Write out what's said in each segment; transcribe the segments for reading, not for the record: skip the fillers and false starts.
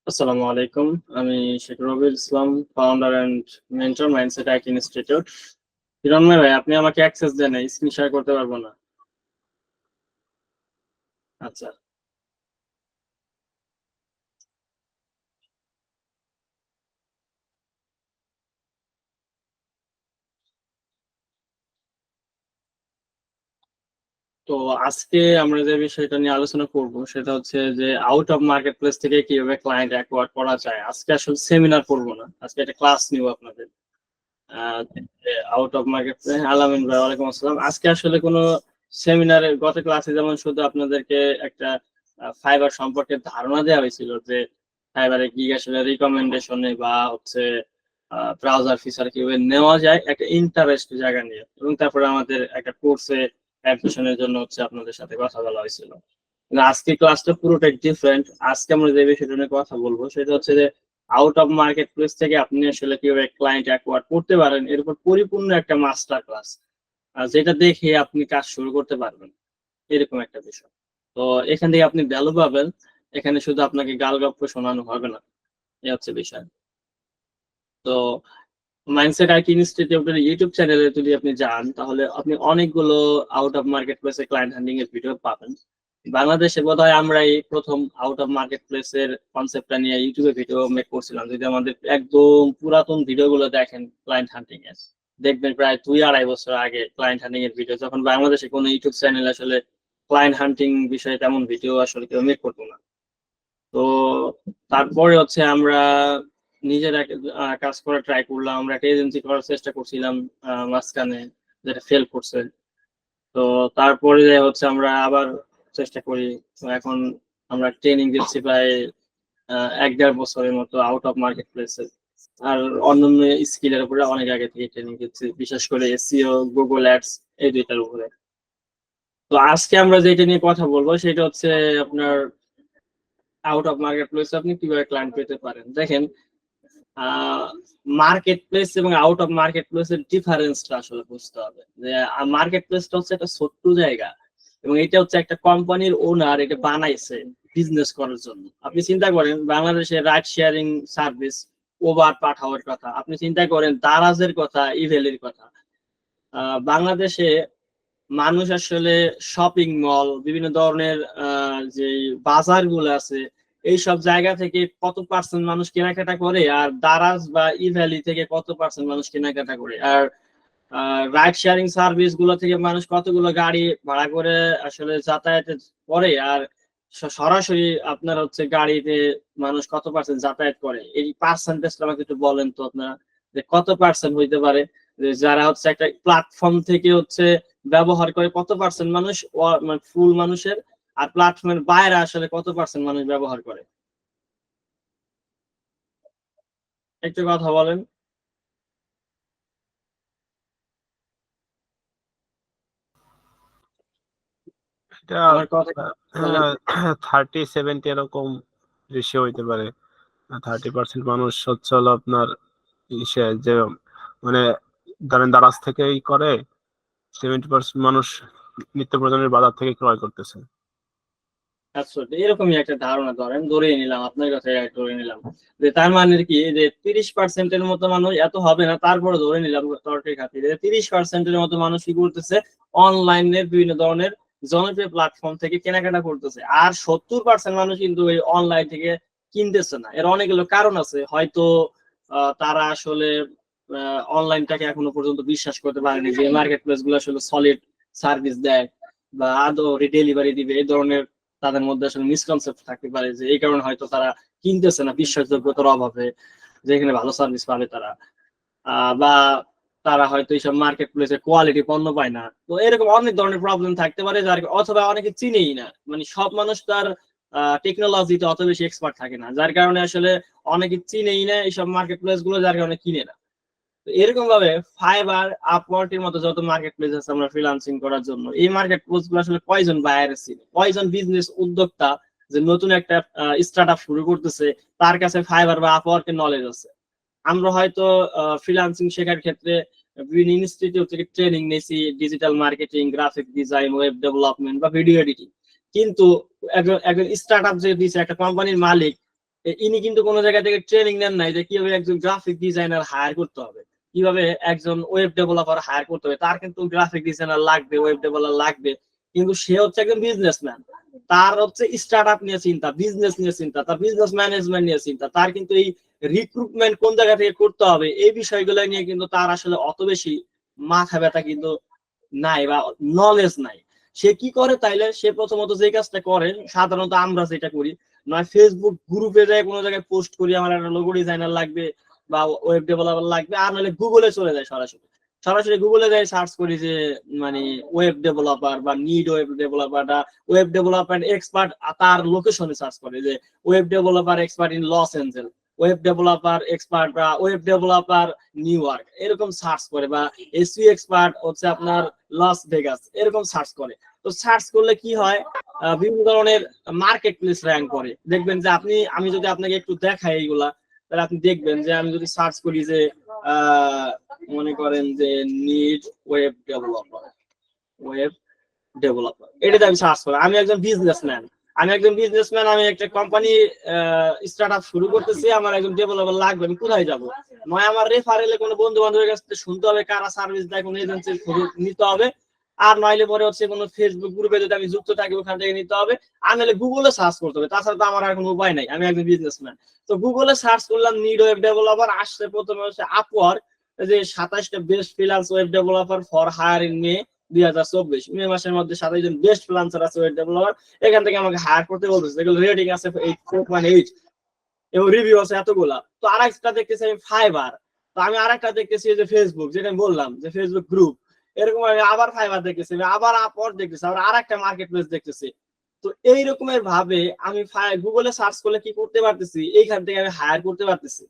আসসালামু আলাইকুম। আমি Sheikh Rabiul Islam, founder and mentor Mindset IT institute. Hiranmoy ভাই, আপনি আমাকে অ্যাক্সেস দেন, স্ক্রিন শেয়ার করতে পারবো না। আচ্ছা, তো আজকে আমরা যে বিষয়টা নিয়ে আলোচনা করব সেটা হচ্ছে যে আউট অফ মার্কেট প্লেস থেকে কিভাবে ক্লায়েন্ট অ্যাকোয়ার করা যায়। আজকে আসলে সেমিনার করবো না, আজকে একটা ক্লাস নিব আপনাদের। আউট অফ মার্কেট প্লেস, আলামিন ভাই ওয়ালাইকুম আসসালাম। আজকে আসলে কোনো সেমিনারে, গত ক্লাসে যেমন শুধু আপনাদেরকে একটা ফাইবার সম্পর্কে ধারণা দেওয়া হয়েছিল যে ফাইবারে কি আসলে রিকমেন্ডেশনে বা হচ্ছে ব্রাউজার ফিচার কিভাবে নেওয়া যায় একটা ইন্টারেস্ট জায়গা নিয়ে, এবং তারপরে আমাদের একটা কোর্সে অ্যাডমিশনের জন্য হচ্ছে আপনাদের সাথে কথা বলা হয়েছিল। কিন্তু আজকে ক্লাসটা পুরোটাই ডিফারেন্ট। আজকে আমরা যে বিষয়টা নিয়ে কথা বলবো সেটা হচ্ছে যে আউট অফ মার্কেট প্লেস থেকে আপনি আসলে কিভাবে ক্লায়েন্ট অ্যাকোয়ার করতে পারেন এর উপর পরিপূর্ণ একটা মাস্টার ক্লাস, যেটা দেখে আপনি কাজ শুরু করতে পারবেন, এরকম একটা বিষয়। তো এখান থেকে আপনি ভ্যালু পাবেন, এখানে শুধু আপনাকে গাল গপ্প শোনানো হবে না, এই হচ্ছে বিষয়। তো মাইন্ডসেট আইটি ইনস্টিটিউটের ইউটিউব চ্যানেলে যদি আপনি যান তাহলে আপনি অনেকগুলো আউট অফ মার্কেট প্লেসে ক্লায়েন্ট হ্যান্ডলিং এর ভিডিও পাবেন। বাংলাদেশে বোধহয় আমরাই প্রথম আউট অফ মার্কেট প্লেস এর কনসেপ্টটা নিয়ে ইউটিউবে ভিডিও মেক করছিলাম। যদি আমাদের একদম পুরাতন ভিডিও গুলো দেখেন ক্লায়েন্ট হান্টিং এর, দেখবেন প্রায় 2-2.5 বছর আগে ক্লায়েন্ট হান্টিং এর ভিডিও, যখন বাংলাদেশে কোনো ইউটিউব চ্যানেল আসলে ক্লায়েন্ট হান্টিং বিষয়ে তেমন ভিডিও আসলে কেউ মেক করতো না। তো তারপরে হচ্ছে আমরা নিজের কাজ করা ট্রাই করলাম, আমরা একটা এজেন্সি করার চেষ্টা করছিলাম মাঝখানে, যেটা ফেল করছে। তো তারপরে হচ্ছে আমরা আবার চেষ্টা করি। তো এখন আমরা ট্রেনিং দিচ্ছি প্রায় 1-1.5 বছরের মতো আউট অফ মার্কেট প্লেসে। আর অন্যান্য স্কিলের উপরে অনেক আগে থেকে ট্রেনিং দিচ্ছি, বিশেষ করে এসইও, গুগল অ্যাডস, এই দুইটার উপরে। তো আজকে আমরা যেটা নিয়ে কথা বলবো সেটা হচ্ছে আপনার আউট অফ মার্কেট প্লেসে আপনি কিভাবে ক্লায়েন্ট পেতে পারেন। দেখেন, মার্কেট প্লেস এবং আউট অফ মার্কেট প্লেসের ডিফারেন্সটা আসলে বুঝতে হবে। যে মার্কেট প্লেসটা হচ্ছে একটা ছোট্ট জায়গা, এবং এটা হচ্ছে একটা কোম্পানির ওনার এটা বানাইছে বিজনেস করার জন্য। আপনি চিন্তা করেন বাংলাদেশে রাইড শেয়ারিং সার্ভিস, ওবার পাঠাওয়ার কথা, আপনি চিন্তা করেন দারাজের কথা, ইভেলের কথা। বাংলাদেশে মানুষ আসলে শপিং মল, বিভিন্ন ধরনের যে বাজার গুলো আছে, এইসব জায়গা থেকে কত পার্সেন্ট মানুষ কেনাকাটা করে, আর দারাজ বা ই ভ্যালি থেকে কত পার্সেন্ট মানুষ কেনাকাটা করে, আর রাইড শেয়ারিং সার্ভিস গুলো থেকে মানুষ কতগুলো গাড়ি ভাড়া করে আসলে যাতায়াত করে, আর সরাসরি আপনার হচ্ছে গাড়িতে মানুষ কত পার্সেন্ট যাতায়াত করে, এই পার্সেন্টেজটা আমাকে একটু বলেন তো আপনারা, যে কত পার্সেন্ট হইতে পারে যে যারা হচ্ছে একটা প্ল্যাটফর্ম থেকে হচ্ছে ব্যবহার করে, কত পার্সেন্ট মানুষ মানে ফুল মানুষের, আর প্ল্যাটফর্মের বাইরে আসলে কত পার্সেন্ট মানুষ ব্যবহার করে, একটু কথা বলেন। এটা আমার কথা বলেন। 30-70 এরকম রেশিও হইতে পারে। 30% মানুষ হচ্ছে হলো আপনার ইসে যে মানে ধরেন দারাজ থেকেই করে, 70% মানুষ নিত্য প্রয়োজনের বাজার থেকে ক্রয় করতেছে। আচ্ছা, এরকমই একটা ধারণা ধরেন, ধরে নিলাম আপনার কাছে, ধরে নিলাম যে তার মানে কি যে 30%-এর মতো মানুষ, এত হবে না তারপরে ধরে নিলাম তর্কের খাতিরে 30%-এর মতো মানুষ কি করতেছে, অনলাইনের বিভিন্ন ধরনের জনপ্রিয় প্ল্যাটফর্ম থেকে কেনাকাটা করতেছে, আর 70% মানুষ কিন্তু এই অনলাইন থেকে কিনতেছে না। এর অনেকগুলো কারণ আছে, হয়তো তারা আসলে অনলাইনটাকে এখনো পর্যন্ত বিশ্বাস করতে পারেনি যে মার্কেট প্লেস গুলো আসলে সলিড সার্ভিস দেয় বা আদৌ ডেলিভারি দিবে, এই ধরনের তাদের মধ্যে আসলে মিসকনসেপ্ট থাকতে পারে, যে এই কারণে হয়তো তারা কিনতেছে না বিশ্বাসযোগ্যতার অভাবে, যেখানে ভালো সার্ভিস পাবে তারা। বা তারা হয়তো এইসব মার্কেট প্লেসে কোয়ালিটি পণ্য পায় না। তো এরকম অনেক ধরনের প্রবলেম থাকতে পারে, যার অথবা অনেকে চিনেই না, মানে সব মানুষ তার টেকনোলজিতে অত বেশি এক্সপার্ট থাকে না, যার কারণে আসলে অনেকে চিনেই না এইসব মার্কেট প্লেস গুলো, যার কারণে কিনে না। তো এরকম ভাবে ফাইবার, আপওয়ার্কের মতো যত মার্কেট প্লেস আছে আমরা ফ্রিল্যান্সিং করার জন্য, এই মার্কেট প্লেস গুলো আসলে কয়জন বায়ার আছে, কয়জন বিজনেস উদ্যোক্তা যে নতুন একটা স্টার্ট আপ শুরু করতেছে, তার কাছে ফাইবার বা আপওয়ার্কের নলেজ আছে। আমরা হয়তো ফ্রিল্যান্সিং শেখার ক্ষেত্রে বিভিন্ন ইনস্টিটিউট থেকে ট্রেনিং নিয়েছি, digital marketing, graphic design, web development বা ভিডিও এডিটিং, কিন্তু একজন স্টার্ট আপ যে দিচ্ছে, একটা কোম্পানির মালিক, ইনি কিন্তু কোনো জায়গা থেকে ট্রেনিং নেন নাই যে কিভাবে একজন গ্রাফিক ডিজাইনার হায়ার করতে হবে, কিভাবে একজন ওয়েব ডেভেলপার হায়ার করতে হবে। তার কিন্তু গ্রাফিক ডিজাইনার লাগবে, ওয়েব ডেভেলপার লাগবে, কিন্তু সে হচ্ছে একজন বিজনেসম্যান। তার হচ্ছে স্টার্ট আপ নিয়ে চিন্তা, বিজনেস নিয়ে চিন্তা, তার বিজনেস ম্যানেজমেন্ট নিয়ে চিন্তা। তার কিন্তু এই রিক্রুটমেন্ট কোন জায়গা থেকে করতে হবে এই বিষয়গুলো নিয়ে কিন্তু তার আসলে অত বেশি মাথা ব্যথা কিন্তু নাই বা নলেজ নাই। সে কি করে তাইলে, সে প্রথমত যে কাজটা করে সাধারণত আমরা যেটা করি, নয় ফেসবুক গ্রুপে যায় কোনো জায়গায় পোস্ট করি আমার একটা লোগো ডিজাইনার লাগবে বা ওয়েব ডেভেলপার লাগবে, আর নাহলে গুগলে চলে যায়, সরাসরি সরাসরি গুগলে যাই সার্চ করি যে মানে ওয়েব ডেভেলপার বা need web developer, web development expert, তার লোকেশনে সার্চ করে যে web developer expert in Los Angeles, web developer expert বা ওয়েব ডেভেলপার নিউ ইয়র্ক, এরকম সার্চ করে, বা এসইও এক্সপার্ট হচ্ছে আপনার লস ভেগাস, এরকম সার্চ করে। তো সার্চ করলে কি হয়, বিভিন্ন ধরনের মার্কেট প্লেস র্যাঙ্ক করে। দেখবেন যে আমি যদি আপনাকে একটু দেখাই এইগুলা, তাহলে আপনি দেখবেন যে আমি যদি সার্চ করি যে মনে করেন যে নিড ওয়েব ডেভেলপার, এটাতে আমি সার্চ করি। আমি একজন বিজনেসম্যান, আমি একটা কোম্পানি স্টার্ট আপ শুরু করতেছি, আমার একজন ডেভেলপার লাগবে, আমি কোথায় যাব? নয় আমার রেফারেলে কোনো বন্ধু বান্ধবের কাছ থেকে শুনতে হবে, কারা সার্ভিস দেয়, কোনো এজেন্সির নিতে হবে, আর নইলে পরে হচ্ছে কোনো ফেসবুক গ্রুপে যদি আমি যুক্ত থাকি ওখান থেকে নিতে হবে, আর নাহলে গুগলে সার্চ করতে হবে। তাছাড়া তো আমার আর কোনো উপায় নাই, আমি একজন বিজনেসম্যান। তো গুগলে সার্চ করলাম নিড ওয়েব ডেভেলপার, আসছে প্রথমে হচ্ছে আপওয়ার্ক, যে 27টা best freelance web developer for hire in May 2024, May মাসের মধ্যে 27 জন বেস্ট ফ্রিল্যান্সার আছে ওয়েব ডেভেলপার, এখান থেকে আমাকে হায়ার করতে বলতেছে। এগুলো রেটিং আছে 4.8 এবং রিভিউ আছে এতগুলা। তো আরেকটা দেখতেছি আমি ফাইবার, তো আমি আরেকটা দেখতেছি যে ফেসবুক, যেটা আমি বললাম যে ফেসবুক গ্রুপ, এরকম আমি আবার ফাইবার দেখতেছি, আবার আপওয়ার্ক দেখতেছি, আবার আরেকটা মার্কেট প্লেস দেখতেছি। তো এই রকমের ভাবে আমি গুগলে সার্চ করলে কি করতে পারতেছি, এইখান থেকে আমি হায়ার করতে পারতেছি।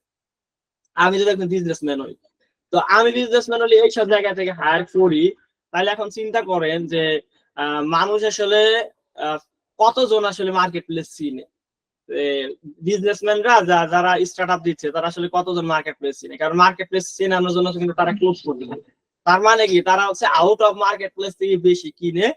আমি যদি একজন বিজনেসম্যান হই, তো আমি বিজনেসম্যান হলে এইসব জায়গা থেকে হায়ার করি। তাহলে এখন চিন্তা করেন যে মানুষ আসলে কতজন আসলে মার্কেট প্লেস চিনে, বিজনেসম্যানরা যারা স্টার্ট আপ দিচ্ছে তারা আসলে কতজন মার্কেট প্লেস চিনে, কারণ মার্কেট প্লেস চেনানোর জন্য কিন্তু তারা ক্লোজ করতে হবে। তার মানে কি, তারা হচ্ছে আউট অফ মার্কেট প্লেস থেকে বেশি কিনে,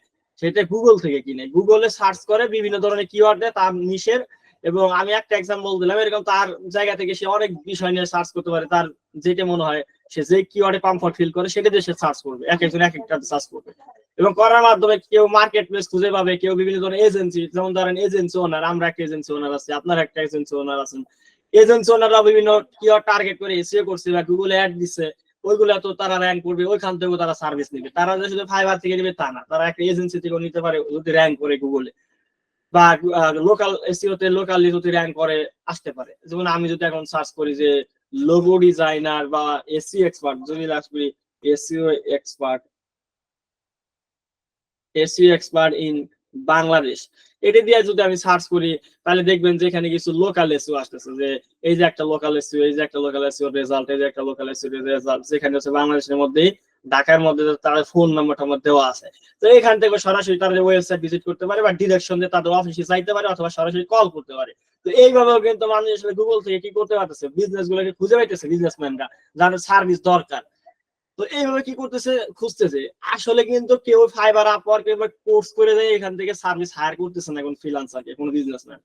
সেটা গুগল থেকে কিনে, গুগলে সার্চ করে বিভিন্ন ধরনের কিওয়ার্ড দেয় তার নিশের। এবং আমি একটা এক্সাম্পল দিলাম, এরকম তার জায়গা থেকে সে অনেক বিষয় নিয়ে সার্চ করতে পারে, তার যেটা মনে হয় সে যে কিওয়ার্ডে কমফর্ট ফিল করে সেটা দিয়ে সে সার্চ করবে, এক একজন এক একটা সার্চ করবে। এবং করার মাধ্যমে কেউ মার্কেট প্লেস খুঁজে পাবে, কেউ বিভিন্ন ধরনের এজেন্সি, যেমন ধরেন এজেন্সি ওনার, আমরা একটা এজেন্সি ওনার আছে, আপনার একটা এজেন্সি ওনার আছেন, এজেন্সি ওনাররা বিভিন্ন কিওয়ার্ড টার্গেট করে এসইও করছে বা গুগলে অ্যাড দিচ্ছে, ওইগুলো তো তারা র্যাঙ্ক করবে, ওইখান থেকেও তারা সার্ভিস নিবে। তারা যে শুধু ফাইবার থেকে নিবে তা না, তারা একটা এজেন্সি থেকেও নিতে পারে যদি র্যাঙ্ক করে গুগলে, বা লোকাল এসইও তে লোকালি যদি র্যাঙ্ক করে আসতে পারে। যেমন আমি যদি এখন সার্চ করি যে লোগো ডিজাইনার বা এসইও এক্সপার্ট, যদি সার্চ করি এসইও এক্সপার্ট ইন বাংলাদেশ, এটা দিয়ে যদি আমি সার্চ করি, তাহলে দেখবেন যে এখানে কিছু লোকাল এসইও আসতেছে, যে এই যে একটা লোকাল এসইও, এই যে একটা লোকাল এসইও রেজাল্ট, এই যে একটা লোকাল এসইও রেজাল্ট, যেখানে হচ্ছে বাংলাদেশের মধ্যেই, ঢাকার মধ্যে তার ফোন নাম্বারটা আমার দেওয়া আছে। তো এখান থেকে সরাসরি তাদের ওয়েবসাইট ভিজিট করতে পারে, বা ডিরেকশন দিয়ে তাদের অফিসে যাইতে পারে, অথবা সরাসরি কল করতে পারে। তো এইভাবেও কিন্তু মানুষ আসলে গুগল থেকে কি করতে পারতেছে, বিজনেস গুলোকে খুঁজে পাইতেছে, বিজনেসম্যানরা যাদের সার্ভিস দরকার। তো এইভাবে কি করতেছে, খুঁজতেছে। আসলে কিন্তু কেউ ফাইবার আপওয়ার্ক এবার কোর্স করে দেয়, এখান থেকে সার্ভিস হায়ার করতেছে না কোন ফ্রিল্যান্সারকে, কোন বিজনেসম্যান।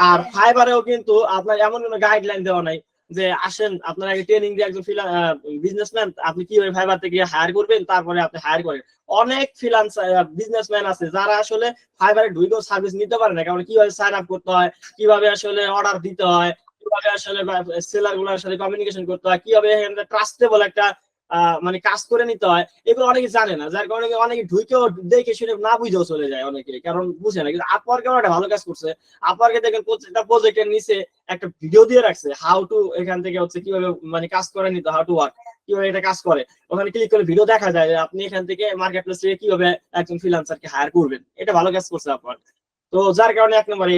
আর ফাইবারেও কিন্তু আপনার এমন কোনো গাইডলাইন দেওয়া নাই যে আসেন আপনার আগে ট্রেনিং দিয়ে একজন বিজনেসম্যান আপনি কিভাবে ফাইবার থেকে হায়ার করবেন, তারপরে আপনি হায়ার করেন। অনেক ফ্রিল্যান্সার বিজনেসম্যান আছে যারা আসলে ফাইবারে ঢুকেও সার্ভিস নিতে পারে না, কারণ কিভাবে সাইন আপ করতে হয়, কিভাবে আসলে অর্ডার দিতে হয়, কিভাবে আসলে সেলার গুলোর সাথে কমিউনিকেশন করতে হয়, কিভাবে ট্রাস্টেবল একটা মানে কাজ করে নিতে হয়, এগুলো অনেকে জানে না। যার কারণে অনেকে ঢুকেও দেখে শুনে না বুঝেও চলে যায়, অনেকে কারণ বুঝে না। কিন্তু আপওয়ার্কে একটা ভালো কাজ করছে, আপওয়ার্কে দেখেন প্রত্যেকটা প্রজেক্টের নিচে একটা ভিডিও দিয়ে রাখছে, হাউ টু, এখান থেকে হচ্ছে কিভাবে মানে কাজ করে নিতে, হাউ টু ওয়ার্ক, কিভাবে এটা কাজ করে। ওখানে ক্লিক করে ভিডিও দেখা যায় যে আপনি এখান থেকে মার্কেট প্লেস থেকে কিভাবে একজন ফ্রিল্যান্সারকে হায়ার করবেন, এটা ভালো কাজ করছে আপওয়ার্ক। তো যার কারণে এক নম্বরে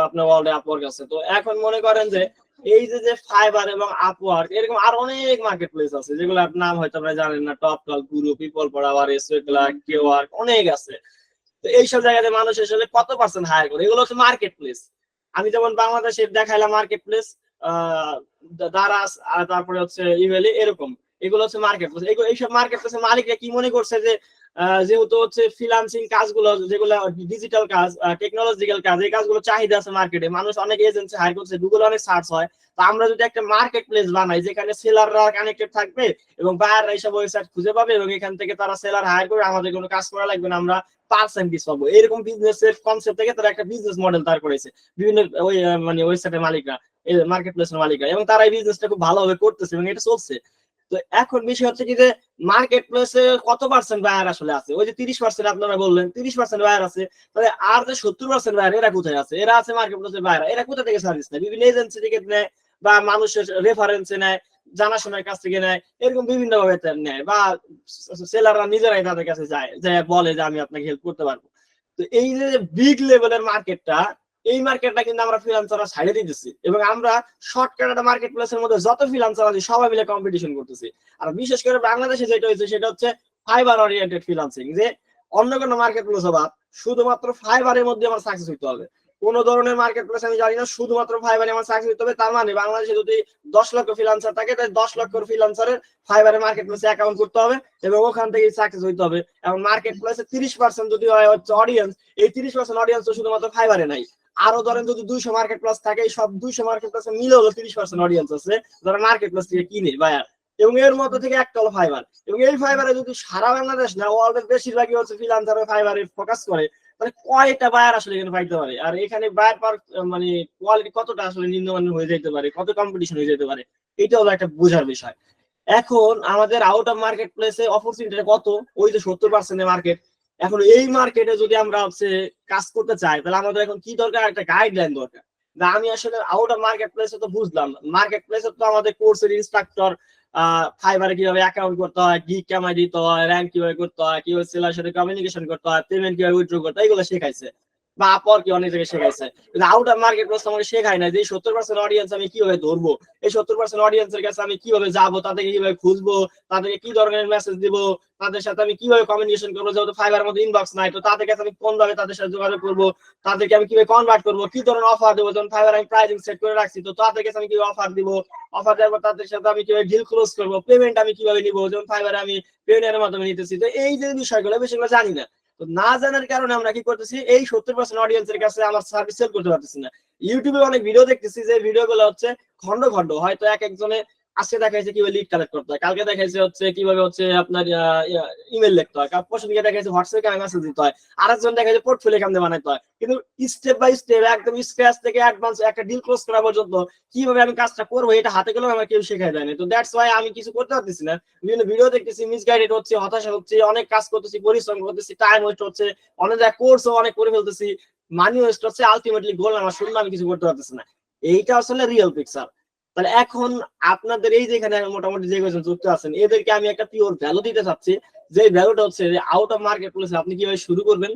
আপনার ওয়ার্ল্ডে আপওয়ার্ক আছে। তো এখন মনে করেন যে এই যে ফাইবার এবং আপওয়ার্ক, এরকম আর অনেক মার্কেট প্লেস আছে যেগুলোর নাম হয়তো আপনারা জানেন না, টপ টল, গুরু, পিপল পাওয়ার, এসওয়েকলা, কেওয়ার্ক, অনেক আছে। তো এইসব জায়গাতে মানুষ আসলে কত পার্সেন্ট হায়ার করে, এগুলো হচ্ছে মার্কেট প্লেস। আমি যেমন বাংলাদেশের দেখাইলাম মার্কেট প্লেস, দারাস, আর তারপরে হচ্ছে ইমেলি, এরকম এগুলো হচ্ছে মার্কেট প্লেস। এইসব মার্কেট প্লেসের মালিকরা কি মনে করছে যে যেহেতু হচ্ছে ফ্রিল্যান্সিং কাজগুলো, যেগুলো ডিজিটাল কাজ, টেকনোলজিক্যাল কাজ, এই কাজগুলো চাহিদা আছে মার্কেটে, মানুষ অনেক এজেন্সি হায়ার করছে, গুগল অনেক সার্চ হয়, তো আমরা যদি একটা মার্কেট প্লেস বানাই যেখানে সেলাররা কানেক্টেড থাকবে এবং বায়াররা এইসব ওয়েবসাইট খুঁজে পাবে এবং এখান থেকে তারা সেলার হায়ার করে, আমাদের কোনো কাজ করা লাগবে না, আমরা পার্সেন্টেজ পাবো, এরকম বিজনেসের কনসেপ্ট থেকে তারা একটা বিজনেস মডেল তৈরি করেছে বিভিন্ন ওই মানে ওয়েবসাইটের মালিকরা, মার্কেট প্লেসের মালিকরা, এবং তারা এই বিজনেসটা খুব ভালোভাবে করতেছে এবং এটা চলছে। তো এখন বিষয় হচ্ছে কি যে মার্কেট প্লেসে কত পার্সেন্ট বায়ার আসলে আছে? ওই যে 30% আপনারা বললেন 30% বায়ার আছে, তাহলে আর যে 70% বায়ার এরা কোথায় আছে? এরা আছে মার্কেট প্লেসের বায়ার, এরা কোথা থেকে সার্ভিস নেয়? বিভিন্ন এজেন্সি থেকে নেয় বা মানুষের রেফারেন্সে নেয়, জানাশোনার কাছ থেকে নেয়, এরকম বিভিন্ন ভাবে নেয়, বা সেলাররা নিজেরাই তাদের কাছে যায়, যে বলে যে আমি আপনাকে হেল্প করতে পারবো। তো এই যে বিগ লেভেলের মার্কেটটা, এই মার্কেটটা কিন্তু আমরা ফ্রিল্যান্সাররা ছাড়ে দিতেছি, এবং আমরা শর্টকাট একটা মার্কেট প্লেসের মধ্যে যত ফ্রিল্যান্সার আছে সবাই মিলে কম্পিটিশন করতেছি। আর বিশেষ করে বাংলাদেশে যেটা হয়েছে সেটা হচ্ছে ফাইবার ওরিয়েন্টেড ফ্রিল্যান্সিং, যে অন্য কোনো মার্কেট প্লেস বাদ শুধুমাত্র ফাইবারের মধ্যে আমার সাকসেস হইতে হবে। কোন ধরনের মার্কেট প্লেস আমি জানি না, শুধুমাত্র ফাইবারে আমার সাকসেস হইতে হবে। তার মানে বাংলাদেশে যদি 10 লক্ষ ফ্রিল্যান্সার থাকে, তাই 10 লক্ষ ফ্রিল্যান্সারের ফাইবারে মার্কেট প্লেসে অ্যাকাউন্ট করতে হবে এবং ওখান থেকে সাকসেস হইতে হবে। এবং মার্কেট প্লেসে 30% যদি হয় হচ্ছে অডিয়েন্স, এই 30% অডিয়েন্স তো শুধুমাত্র ফাইবারে নাই, আরো ধরেন যদি 200 মার্কেট প্লেস থাকে, সব 200 মার্কেট প্লেসে মিলে হলো 30% অডিয়েন্স আছে যারা মার্কেট প্লেস থেকে কিনে বায়ার, এবং এর মধ্যে থেকে একটা হলো ফাইবার। এবং এই ফাইবারে যদি সারা বাংলাদেশ না ওয়ার্ল্ডের বেশিরভাগই হচ্ছে ফ্রিল্যান্সার ফাইবারে ফোকাস করে, তাহলে কয়টা বায়ার আসলে এখানে পাইতে পারে? আর এখানে বায়ার পার মানে কোয়ালিটি কতটা আসলে নিম্নমানের হয়ে যেতে পারে, কত কম্পিটিশন হয়ে যেতে পারে, এটা হলো একটা বোঝার বিষয়। এখন আমাদের আউট অফ মার্কেট প্লেসে অপরচুনিটিটা কত? ওই যে 70% মার্কেট। এখন এই মার্কেটে যদি আমরা হচ্ছে কাজ করতে চাই, তাহলে আমাদের এখন কি দরকার? একটা গাইডলাইন দরকার। আমি আসলে আউট অফ মার্কেট প্লেসে তো বুঝলাম, মার্কেট প্লেসে তো আমাদের কোর্সের ইনস্ট্রাক্টর ফাইবারে কিভাবে অ্যাকাউন্ট করতে হয়, গিগ কেমন দিতে হয়, র্যাঙ্ক কিভাবে করতে হয়, কিভাবে সেলার সাথে কমিউনিকেশন করতে হয়, পেমেন্ট কিভাবে উইথড্র করতে হয়, এগুলো শেখাইছে, বা আপর কি অনেক জায়গায় শেখাইছে। কিন্তু আউট অফ মার্কেট প্লেস আমাকে শেখায় না যে 70% অডিয়েন্স আমি কিভাবে ধরবো, এই 70% অডিয়েন্সের কাছে আমি কিভাবে যাবো, তাদেরকে কিভাবে খুঁজবো, তাদেরকে কি ধরনের মেসেজ দিব, তাদের সাথে আমি কিভাবে কমিউনিকেশন করবো, যেহেতু ফাইবারের মধ্যে ইনবক্স নাই, তো তাদের কাছে আমি কোন ভাবে তাদের সাথে যোগাযোগ করবো, তাদেরকে আমি কিভাবে কনভার্ট করবো, কি ধরনের অফার দেবো, যেমন ফাইবার আমি প্রাইসিং সেট করে রাখছি, তো তাদের কাছে আমি কিভাবে অফার দিব, অফার দেওয়ার পর তাদের সাথে আমি কিভাবে ডিল ক্লোজ করবো, পেমেন্ট আমি কিভাবে নিবো, যেমন ফাইবারে আমি পেমেন্টের মাধ্যমে নিতেছি। তো এই যে বিষয়গুলো বেশিরভাগ জানি না, তো না জানার কারণে আমরা কি করতেছি, এই 70% অডিয়েন্সের কাছে আমার সার্ভিস সেল করতে পারতেছি না। ইউটিউবে অনেক ভিডিও দেখতেছি, যে ভিডিও গুলো হচ্ছে খন্ড খন্ড, হয়তো এক একজনে আজকে দেখাইছে কিভাবে লিড কালেক্ট করতে হয়, কালকে দেখাইছে হচ্ছে কিভাবে হচ্ছে আপনার ইমেল লিখতে হয়, পরশু দিকে দেখাইছে হোয়াটসঅ্যাপে মেসেজ দিতে হয়, আরেকজন দেখাইছে পোর্টফোলিও কেমনে বানাইতে হয়। কিন্তু স্টেপ বাই স্টেপ একদম স্ক্র্যাচ থেকে অ্যাডভান্স একটা ডিল ক্লোজ করা পর্যন্ত কিভাবে আমি কাজটা করবো, এটা হাতে গেলেও আমার কেউ শেখায় দেয় না। তো দ্যাটস ওয়াই আমি কিছু করতে পারতেছি না, বিভিন্ন ভিডিও দেখতেছি, মিসগাইডেড হচ্ছে, হতাশা হচ্ছে, অনেক কাজ করতেছি, পরিশ্রম করতেছি, টাইম ওয়েস্ট হচ্ছে, অনেক জায়গায় কোর্সও অনেক করে ফেলতেছি, মানি ওয়েস্ট হচ্ছে, আলটিমেটলি গোল আমার শূন্য, আমি কিছু করতে পারতেছি না। এইটা আসলে রিয়েল পিকচার। তাহলে এখন আপনাদের এই যেখানে মোটামুটি যে কয়েকজন যুক্ত আছেন, এদেরকে আমি একটা পিওর ভ্যালু দিতে চাচ্ছি, যে ভ্যালুটা হচ্ছে যে আউট অফ মার্কেট প্লেসে আপনি কিভাবে শুরু করবেন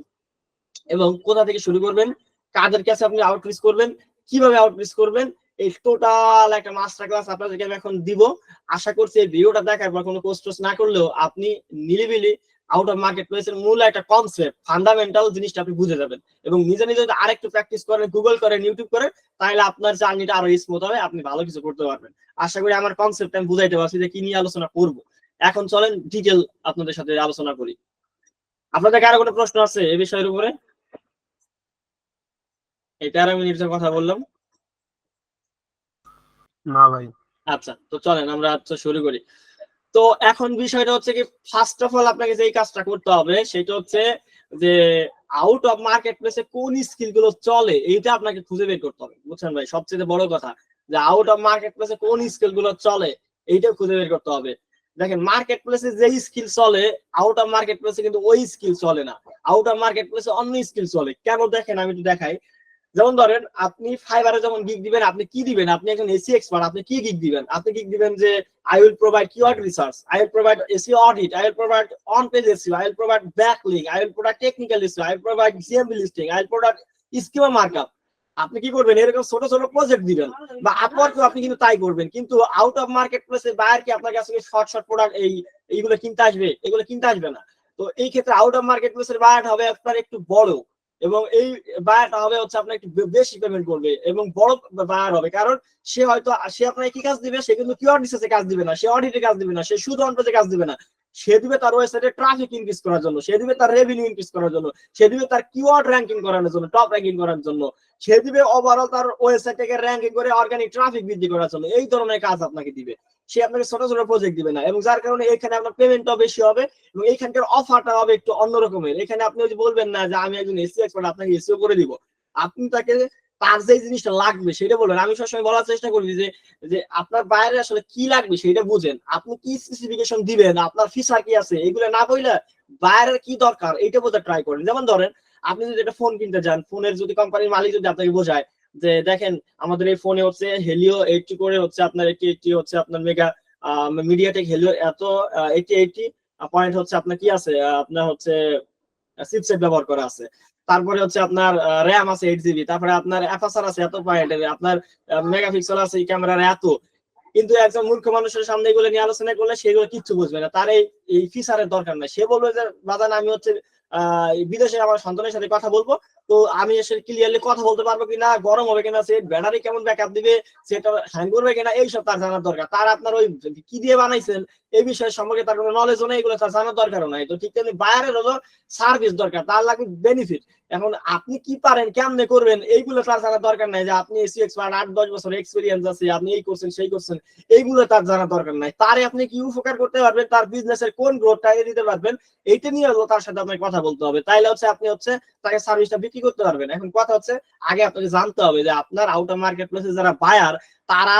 এবং কোথা থেকে শুরু করবেন, কাদের কাছে আপনি আউটরিচ করবেন, কিভাবে আউটরিচ করবেন, এই টোটাল একটা মাস্টার ক্লাস আপনাদেরকে আমি এখন দিব। আশা করছি এই ভিডিওটা দেখার পর কোনো কোর্স না করলেও আপনি নিলিবিলি আউট অফ মার্কেট প্লেসের মূল একটা কনসেপ্ট, ফান্ডামেন্টাল জিনিসটা আপনি বুঝে যাবেন, এবং নিজে নিজে যদি আরেকটু প্র্যাকটিস করেন, গুগল করেন, ইউটিউব করেন, তাহলে আপনার জার্নিটা আরো স্মুথ হবে, আপনি ভালো কিছু করতে পারবেন। আশা করি আমার কনসেপ্ট আমি বুঝাইতে পারছি যে কি নিয়ে আলোচনা করব। এখন চলেন ডিটেল আপনাদের সাথে আলোচনা করি। আপনাদের কারো কোনো প্রশ্ন আছে এই বিষয়ের উপরে? এই 13 মিনিট কথা বললাম। না ভাই। আচ্ছা, তো চলেন আমরা শুরু করি। তো এখন বিষয়টা হচ্ছে কি, ফার্স্ট অফ অল আপনাকে যে কাজটা করতে হবে সেটা হচ্ছে যে আউট অফ মার্কেট প্লেসে কোন স্কিল গুলো চলে, এইটা আপনাকে খুঁজে বের করতে হবে, বুঝছেন ভাই? সবচেয়ে বড় কথা যে আউট অফ মার্কেট প্লেসে কোন স্কিল গুলো চলে, এইটা খুঁজে বের করতে হবে। দেখেন, মার্কেট প্লেসে যে স্কিল চলে, আউট অফ মার্কেট প্লেসে কিন্তু ওই স্কিল চলে না। আউট অফ মার্কেট প্লেসে অন্য স্কিল চলে। কেন দেখেন, আমি একটু দেখাই। যেমন ধরেন, আপনি ফাইবারে যখন গিগ দিবেন, আপনি কি দিবেন? আপনি একজন এসি এক্সপার্ট, আপনি কি গিগ দিবেন? আপনি গিগ দিবেন যে I will provide keyword research, I will provide SEO audit, I will provide on-page SEO, I will provide backlink, I will provide technical SEO, I will provide CMB listing, I will provide schema markup. আপনি কি করবেন? এরকম ছোট ছোট project দিবেন, বা আপওয়ার্কেও আপনি কিন্তু তাই করবেন। কিন্তু আউট অফ মার্কেট প্লেসে বায়ার কি আপনার কাছে শর্ট শর্ট প্রোডাক্ট এইগুলো কিনতে আসবে? এগুলো কিনতে আসবে না। তো এই ক্ষেত্রে আউট অফ মার্কেট প্লেসের বায়ার হবে আপনার একটু বড়, এবং এই বায়ারটা হবে হচ্ছে আপনার একটু বেশি পেমেন্ট করবে এবং বড় বায়ার হবে, কারণ সে হয়তো সে আপনাকে কি কাজ দিবে, সে কিন্তু কিওয়ার্ড রিসার্চে কাজ দিবে না, সে অডিটে কাজ দিবে না, সে শুধু অনপেজে কাজ দিবে না, সে দিবে তার ওয়েবসাইটে ট্রাফিক ইনক্রিজ করার জন্য, সে দিবে তার রেভিনিউ ইনক্রিজ করার জন্য, সে দিবে তার কিওয়ার্ড র্যাঙ্কিং করানোর জন্য, টপ র্যাঙ্কিং করার জন্য, সে দিবে ওভারঅল তার ওয়েবসাইটকে র্যাঙ্কিং করে অর্গানিক ট্রাফিক বৃদ্ধি করার জন্য। এই ধরনের কাজ আপনাকে দিবে, সে আপনাকে ছোট ছোট প্রজেক্ট দিবে না, এবং যার কারণে এখানে আপনার পেমেন্টটাও বেশি হবে এবং এইখানকার অফারটা হবে একটু অন্যরকমের। এখানে আপনি যদি বলবেন না যে আমি একজন এসিও এক্সপার্ট, আপনাকে এসিও করে দিব, আপনি তাকে তার যে জিনিসটা লাগবে সেটা বলবেন। আমি সবসময় বলার চেষ্টা করি যে যে আপনার বাইরে আসলে কি লাগবে সেটা বুঝেন, আপনি কি স্পেসিফিকেশন দিবেন, আপনার ফিচার কি আছে, এগুলো না বললে বাইরের কি দরকার এইটা বোঝা ট্রাই করেন। যেমন ধরেন আপনি যদি একটা ফোন কিনতে যান, ফোনের যদি কোম্পানির মালিক যদি আপনাকে বোঝায় যে দেখেন আমাদের এই ফোনে হচ্ছে হেলিও 80 করে হচ্ছে আপনার 80 হচ্ছে আপনার মেগা মিডিয়াটেক হেলিও এত 80 পয়েন্ট হচ্ছে আপনার কি আছে, আপনার হচ্ছে চিপসেট ব্যবহার করা আছে, তারপরে হচ্ছে আপনার র্যাম আছে 8 জিবি, তারপরে আপনার অ্যাপারচার আছে এত পয়েন্টের, আপনার মেগাপিক্সেল আছে এই ক্যামেরার এত। কিন্তু একজন মূর্খ মানুষের সামনে এগুলো নিয়ে আলোচনা করলে সেগুলো কিচ্ছু বুঝবে না, তার এই ফিচারের দরকার নাই। সে বলবে যে বাজান আমি হচ্ছে বিদেশে আমার সন্তানের সাথে কথা বলবো, তো আমি এসে ক্লিয়ারলি কথা বলতে পারবো কিনা, গরম হবে কিনা, সেট ব্যাটারি কেমন ব্যাকআপ দিবে, সেটা হ্যাং করবে কিনা, এইসব তার জানার দরকার। তার আপনার ওই কি দিয়ে বানাইছেন এই বিষয় সম্পর্কে তার কোনো নলেজও নেই, এগুলো তার জানার দরকারও নাই। তো ঠিক তেমনি বায়ারের হলো সার্ভিস দরকার, তার লাগবে বেনিফিট। এখন আপনি কি পারেন, কেমনে করবেন, এইগুলো তার জানার দরকার নাই। যে আপনি এসি এক্সপার্ট, 8-10 বছর এক্সপিরিয়েন্স আছে, আপনি এই করছেন সেই করছেন, এইগুলো তার জানার দরকার নাই। তারে আপনি কি উপকার করতে পারবেন, তার বিজনেসের কোন গ্রোথটা দিতে পারবেন, এইটা নিয়ে তার সাথে আপনাকে কথা বলতে হবে। তাইলে হচ্ছে আপনি হচ্ছে তাকে সার্ভিসটা বিক্রি করতে পারবেন। এখন কথা হচ্ছে আগে আপনাকে জানতে হবে যে আপনার আউট অফ মার্কেট প্লেসে যারা বায়ার, তারা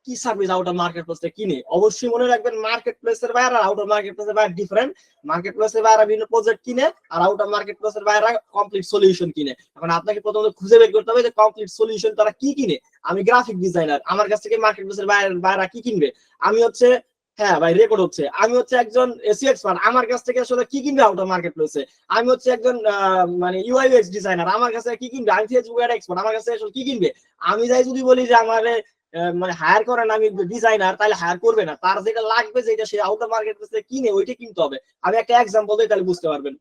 কি সার্ভিস আউট অফ মার্কেট প্লেসে কিনে। অবশ্যই মনে রাখবেন মার্কেট প্লেসের বায়ার আর আউট অফ মার্কেট প্লেসের বায়ার ডিফারেন্ট। মার্কেট প্লেসের বায়ার বিভিন্ন প্রজেক্ট কিনে, আর আউট অফ মার্কেট প্লেসের বায়াররা কমপ্লিট সলিউশন কিনে। এখন আপনাকে প্রথমে খুঁজে বের করতে হবে যে কমপ্লিট সলিউশন তারা কি কিনে। আমি গ্রাফিক ডিজাইনার, আমার কাছ থেকে মার্কেট প্লেসের বায়াররা কি কিনবে। আমি হচ্ছে, হ্যাঁ ভাই রেকর্ড হচ্ছে, আমি হচ্ছে একজন এসিও এক্সপার্ট, আমার কাছ থেকে আসলে কি কিনবে আউট অফ মার্কেট প্লেসে। আমি হচ্ছে একজন মানে ইউআই ইউএক্স ডিজাইনার, আমার কাছে কি কিনবে। আমি ফেসবুক এর এক্সপার্ট, আমার কাছে আসলে কি কিনবে। আমি যাই যদি বলি যে আমারে মানে হায়ার করেন, আমি ডিজাইনার, তাহলে হায়ার করবে না। তার যেটা লাগবে, যেটা সে আউট অফ মার্কেট প্লেসে কিনে, ওইটা কিনতে হবে। আমি একটা এক্সাম্পল দিই, তাহলে বুঝতে পারবেন।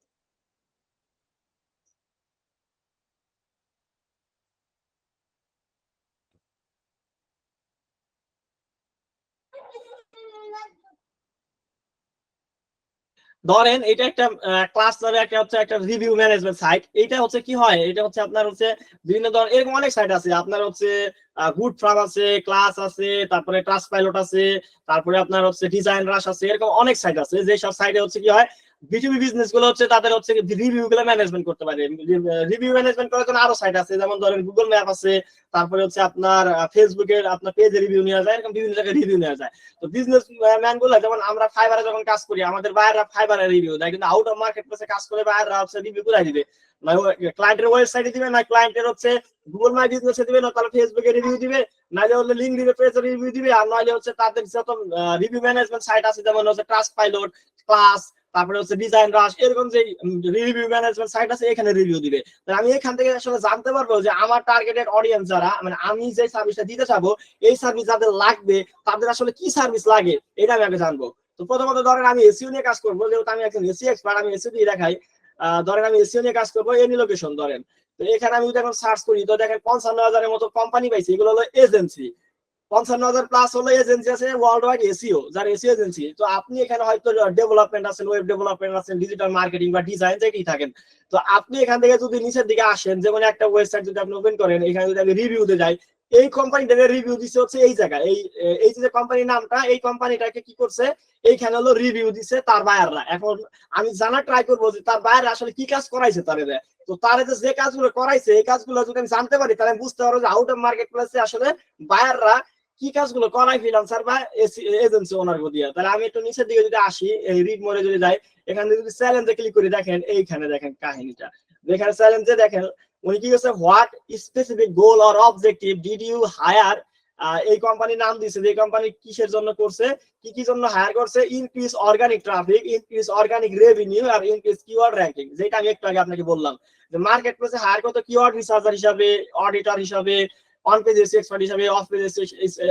ধরেন এটা একটা ক্লাস নামে একটা হচ্ছে একটা রিভিউ ম্যানেজমেন্ট সাইট। এটা হচ্ছে কি হয়, এটা হচ্ছে আপনার হচ্ছে বিভিন্ন ধরনের এরকম অনেক সাইট আছে। আপনার হচ্ছে গুড ফার্ম আছে, ক্লাস আছে, তারপরে ট্রাস্ট পাইলট আছে, তারপরে আপনার হচ্ছে ডিজাইন রাশ আছে, এরকম অনেক সাইট আছে। যে সব সাইটে হচ্ছে কি হয়, বিটুবি বিজনেস গুলো হচ্ছে তাদের হচ্ছে রিভিউ গুলো ম্যানেজমেন্ট করতে পারে। রিভিউ ম্যানেজমেন্ট করার জন্য আরো সাইট আছে, যেমন ধরেন গুগল ম্যাপ আছে, তারপরে হচ্ছে আপনার ফেসবুকের আপনার পেজে রিভিউ নেওয়া যায়, এরকম বিভিন্ন জায়গায় রিভিউ নেওয়া যায়। তো বিজনেস ম্যান গুলো, যেমন আমরা ফাইবারে যখন কাজ করি, আমাদের বাইরেরা ফাইবারে রিভিউ দেয়, কিন্তু আউট অফ মার্কেট প্লেসে কাজ করে বাইরেরা হচ্ছে রিভিউ কোথায় দিবে, ক্লায়েন্টের ওয়েবসাইটে দিবে, না ক্লায়েন্টের হচ্ছে গুগল মাই বিজনেসে দিবে, না তাহলে ফেসবুকে রিভিউ দিবে, নাইলে হলে লিঙ্ক দিবে, পেজে রিভিউ দিবে, আর নইলে হচ্ছে তাদের যত রিভিউ ম্যানেজমেন্ট সাইট আছে, যেমন হচ্ছে ট্রাস্ট পাইলট, ক্লাস, তারপরে হচ্ছে ডিজাইন রাশ, এরকম যে রিভিউ ম্যানেজমেন্ট সাইট আছে, এখানে রিভিউ দিবে। আমি এখান থেকে আসলে জানতে পারবো যে আমার টার্গেটেড অডিয়েন্স যারা, মানে আমি যে সার্ভিসটা দিতে চাবো, এই সার্ভিস যাদের লাগবে, তাদের আসলে কি সার্ভিস লাগে, এটা আমি আগে জানবো। তো প্রথমত ধরেন আমি এসইও নিয়ে কাজ করবো, যেহেতু আমি একজন এসইও এক্সপার্ট, আমি এসইও দিয়ে দেখাই। ধরেন আমি এসইও নিয়ে কাজ করবো, এনি লোকেশন ধরেন। তো এখানে আমি যদি এখন সার্চ করি, তো দেখেন 55,000-এর মতো কোম্পানি পাইছি, এগুলো হলো এজেন্সি। 55,000 প্লাস হলো এজেন্সি আছে ওয়ার্ল্ড ওয়াইড এসইও, যার এসইও এজেন্সি। তো আপনি এখানে হয়তো ডেভেলপমেন্ট আছেন, ওয়েব ডেভেলপমেন্ট আছেন, ডিজিটাল মার্কেটিং বা ডিজাইন যেটাই থাকেন। তো আপনি এখান থেকে যদি নিচের দিকে আসেন, যেমন একটা ওয়েবসাইট যদি আপনি ওপেন করেন, এখানে যদি আমি রিভিউতে যাই, এই কোম্পানিটাকে রিভিউ দিচ্ছে হচ্ছে এই জায়গায়, এই যে কোম্পানির নামটা, এই কোম্পানিটাকে কি করছে, এইখানে হলো রিভিউ দিচ্ছে তার বায়াররা। এখন আমি জানা ট্রাই করবো যে তার বায়ার আসলে কি কাজ করাইছে তারে। তো তার যে কাজগুলো করাইছে, এই কাজগুলো যদি আমি জানতে পারি, তাহলে আমি বুঝতে পারবো যে আউট অফ মার্কেট প্লেসে আসলে বায়াররা কি কাজগুলো করাই ফ্রিল্যান্সার বা এজেন্সি ওনার দিয়ে। তাহলে আমি একটু নিচের দিকে যদি আসি, এই রিড মোডে যদি যাই, এখানে যদি চ্যালেঞ্জে ক্লিক করি, দেখেন এইখানে দেখেন কাহিনীটা, এখানে চ্যালেঞ্জে দেখেন উনি কি করছে, what specific goal or objective did you hire, এই কোম্পানির নাম দিয়েছে, যে কোম্পানি কিসের জন্য করছে, কি কি জন্য হায়ার করছে, increase organic traffic, increase organic revenue, আর ইনক্রিজ কিওয়ার্ড র্যাঙ্কিং। যেটা আমি একটু আগে আপনাকে বললাম যে মার্কেট প্লেসে হায়ার করতে কিওয়ার্ড রিসার্চার হিসাবে, অডিটর হিসাবে, অন পেজ এক্সপার্ট হিসাবে, অফ পেজ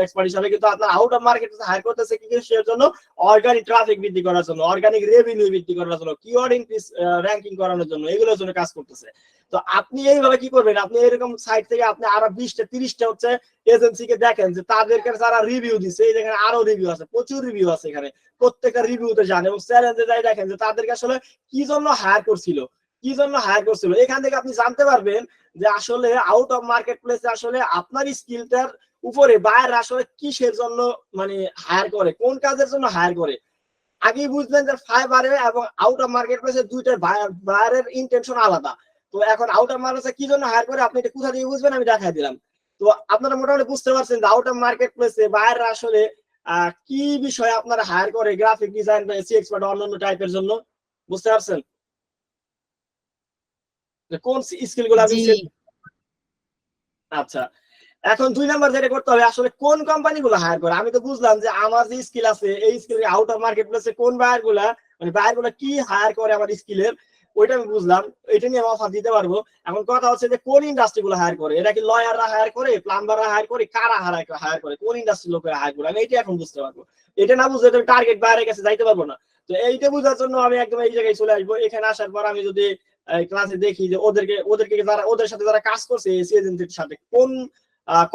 এক্সপার্ট হিসাবে, কিন্তু আপনার আউট অফ মার্কেট হায়ার করতেছে কি কিসের জন্য? অর্গানিক ট্রাফিক বৃদ্ধি করার জন্য, অর্গানিক রেভিনিউ বৃদ্ধি করার জন্য, কিওয়ার্ড ইনক্রিজ র্যাঙ্কিং করানোর জন্য, এগুলোর জন্য কাজ করতেছে। তো আপনি এইভাবে কি করবেন, আপনি এরকম সাইট থেকে আপনি আরো 20টা 30টা হচ্ছে এজেন্সিকে দেখেন যে তাদেরকে যারা রিভিউ দিচ্ছে, এই দেখেন আরো রিভিউ আছে, প্রচুর রিভিউ আছে এখানে, প্রত্যেকটা রিভিউতে যান এবং চ্যালেঞ্জে যাই দেখেন যে তাদেরকে আসলে কি জন্য হায়ার করছিল, কি জন্য হায়ার করছিল। এখান থেকে আপনি জানতে পারবেন যে আসলে আউট অফ মার্কেট প্লেসে আসলে আপনার স্কিলটার উপরে বায়ার আসলে কিসের জন্য মানে হায়ার করে, কোন কাজের জন্য হায়ার করে। আগেই বুঝলেন যে ফাইবারে এবং আউট অফ মার্কেট প্লেসে দুইটার বায়ারের ইন্টেনশন আলাদা। তো এখন আউট অফ মার্কেট কি জন্য হায়ার করে আপনি এটা কোথা থেকে বুঝবেন, আমি দেখাই দিলাম। তো আপনারা মোটামুটি বুঝতে পারছেন যে আউট অফ মার্কেট প্লেসে বায়াররা আসলে কি বিষয়ে আপনারা হায়ার করে, গ্রাফিক ডিজাইন বা এসি এক্সপার্ট অন্যান্য টাইপের জন্য, বুঝতে পারছেন কোন স্কিল গুলো আপনি। আচ্ছা, এখন 2 নাম্বার যেটা করতে হবে আসলে কোন কোম্পানিগুলো হায়ার করে। আমি তো বুঝলাম যে আমার যে স্কিল আছে এই স্কিল আউট অফ মার্কেট প্লেসে কোন বায়ার গুলা মানে বায়ার গুলা কি হায়ার করে আমার স্কিলের, ওইটা আমি বুঝলাম, এটা নিয়ে আমি অফার দিতে পারবো। এখন কথা হচ্ছে যে কোন ইন্ডাস্ট্রি গুলো হায়ার করে, এটা কি লয়াররা হায়ার করে, প্লাম্বাররা হায়ার করে, কারা হায়ার করে, কোন ইন্ডাস্ট্রি লোকেরা হায়ার করে, আমি এটা এখন বুঝতে পারবো। এটা না বুঝলে তুমি টার্গেট বায়ারের কাছে যাইতে পারবো না। তো এইটা বোঝার জন্য আমি একদম এই জায়গায় চলে আসবো। এখানে আসার পর আমি যদি ক্লাসে দেখি যে ওদেরকে যারা ওদের সাথে যারা কাজ করছে এসি এজেন্সির সাথে কোন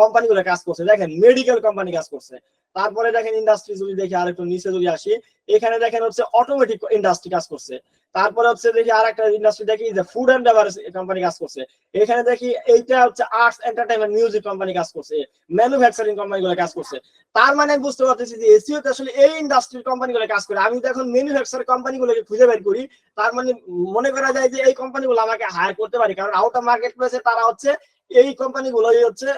কোম্পানিগুলো কাজ করছে, দেখেন মেডিকেল কোম্পানি কাজ করছে। তারপরে দেখেন ইন্ডাস্ট্রি যদি দেখি আরেকটু নিচে যদি আসি, এখানে দেখেন হচ্ছে অটোমেটিক ইন্ডাস্ট্রি কাজ করছে। তারপরে হচ্ছে দেখি আরেকটা ইন্ডাস্ট্রি দেখি যে ফুড এন্ড বেভারেজ কোম্পানি কাজ করছে। এখানে দেখি এইটা হচ্ছে আর্টস এন্টারটেইনমেন্ট মিউজিক কোম্পানি কাজ করছে, ম্যানুফ্যাকচারিং কোম্পানিগুলো কাজ করছে। তার মানে আমি বুঝতে পারতেছি যে এসিও তে আসলে এই ইন্ডাস্ট্রির কোম্পানিগুলো কাজ করে। আমি যখন ম্যানুফ্যাকচার কোম্পানিগুলোকে খুঁজে বের করি, তার মানে মনে করা যায় যে এই কোম্পানিগুলো আমাকে হায়ার করতে পারে, কারণ আউট অফ মার্কেট প্লেসে তারা হচ্ছে এই কোম্পানিগুলোই হচ্ছে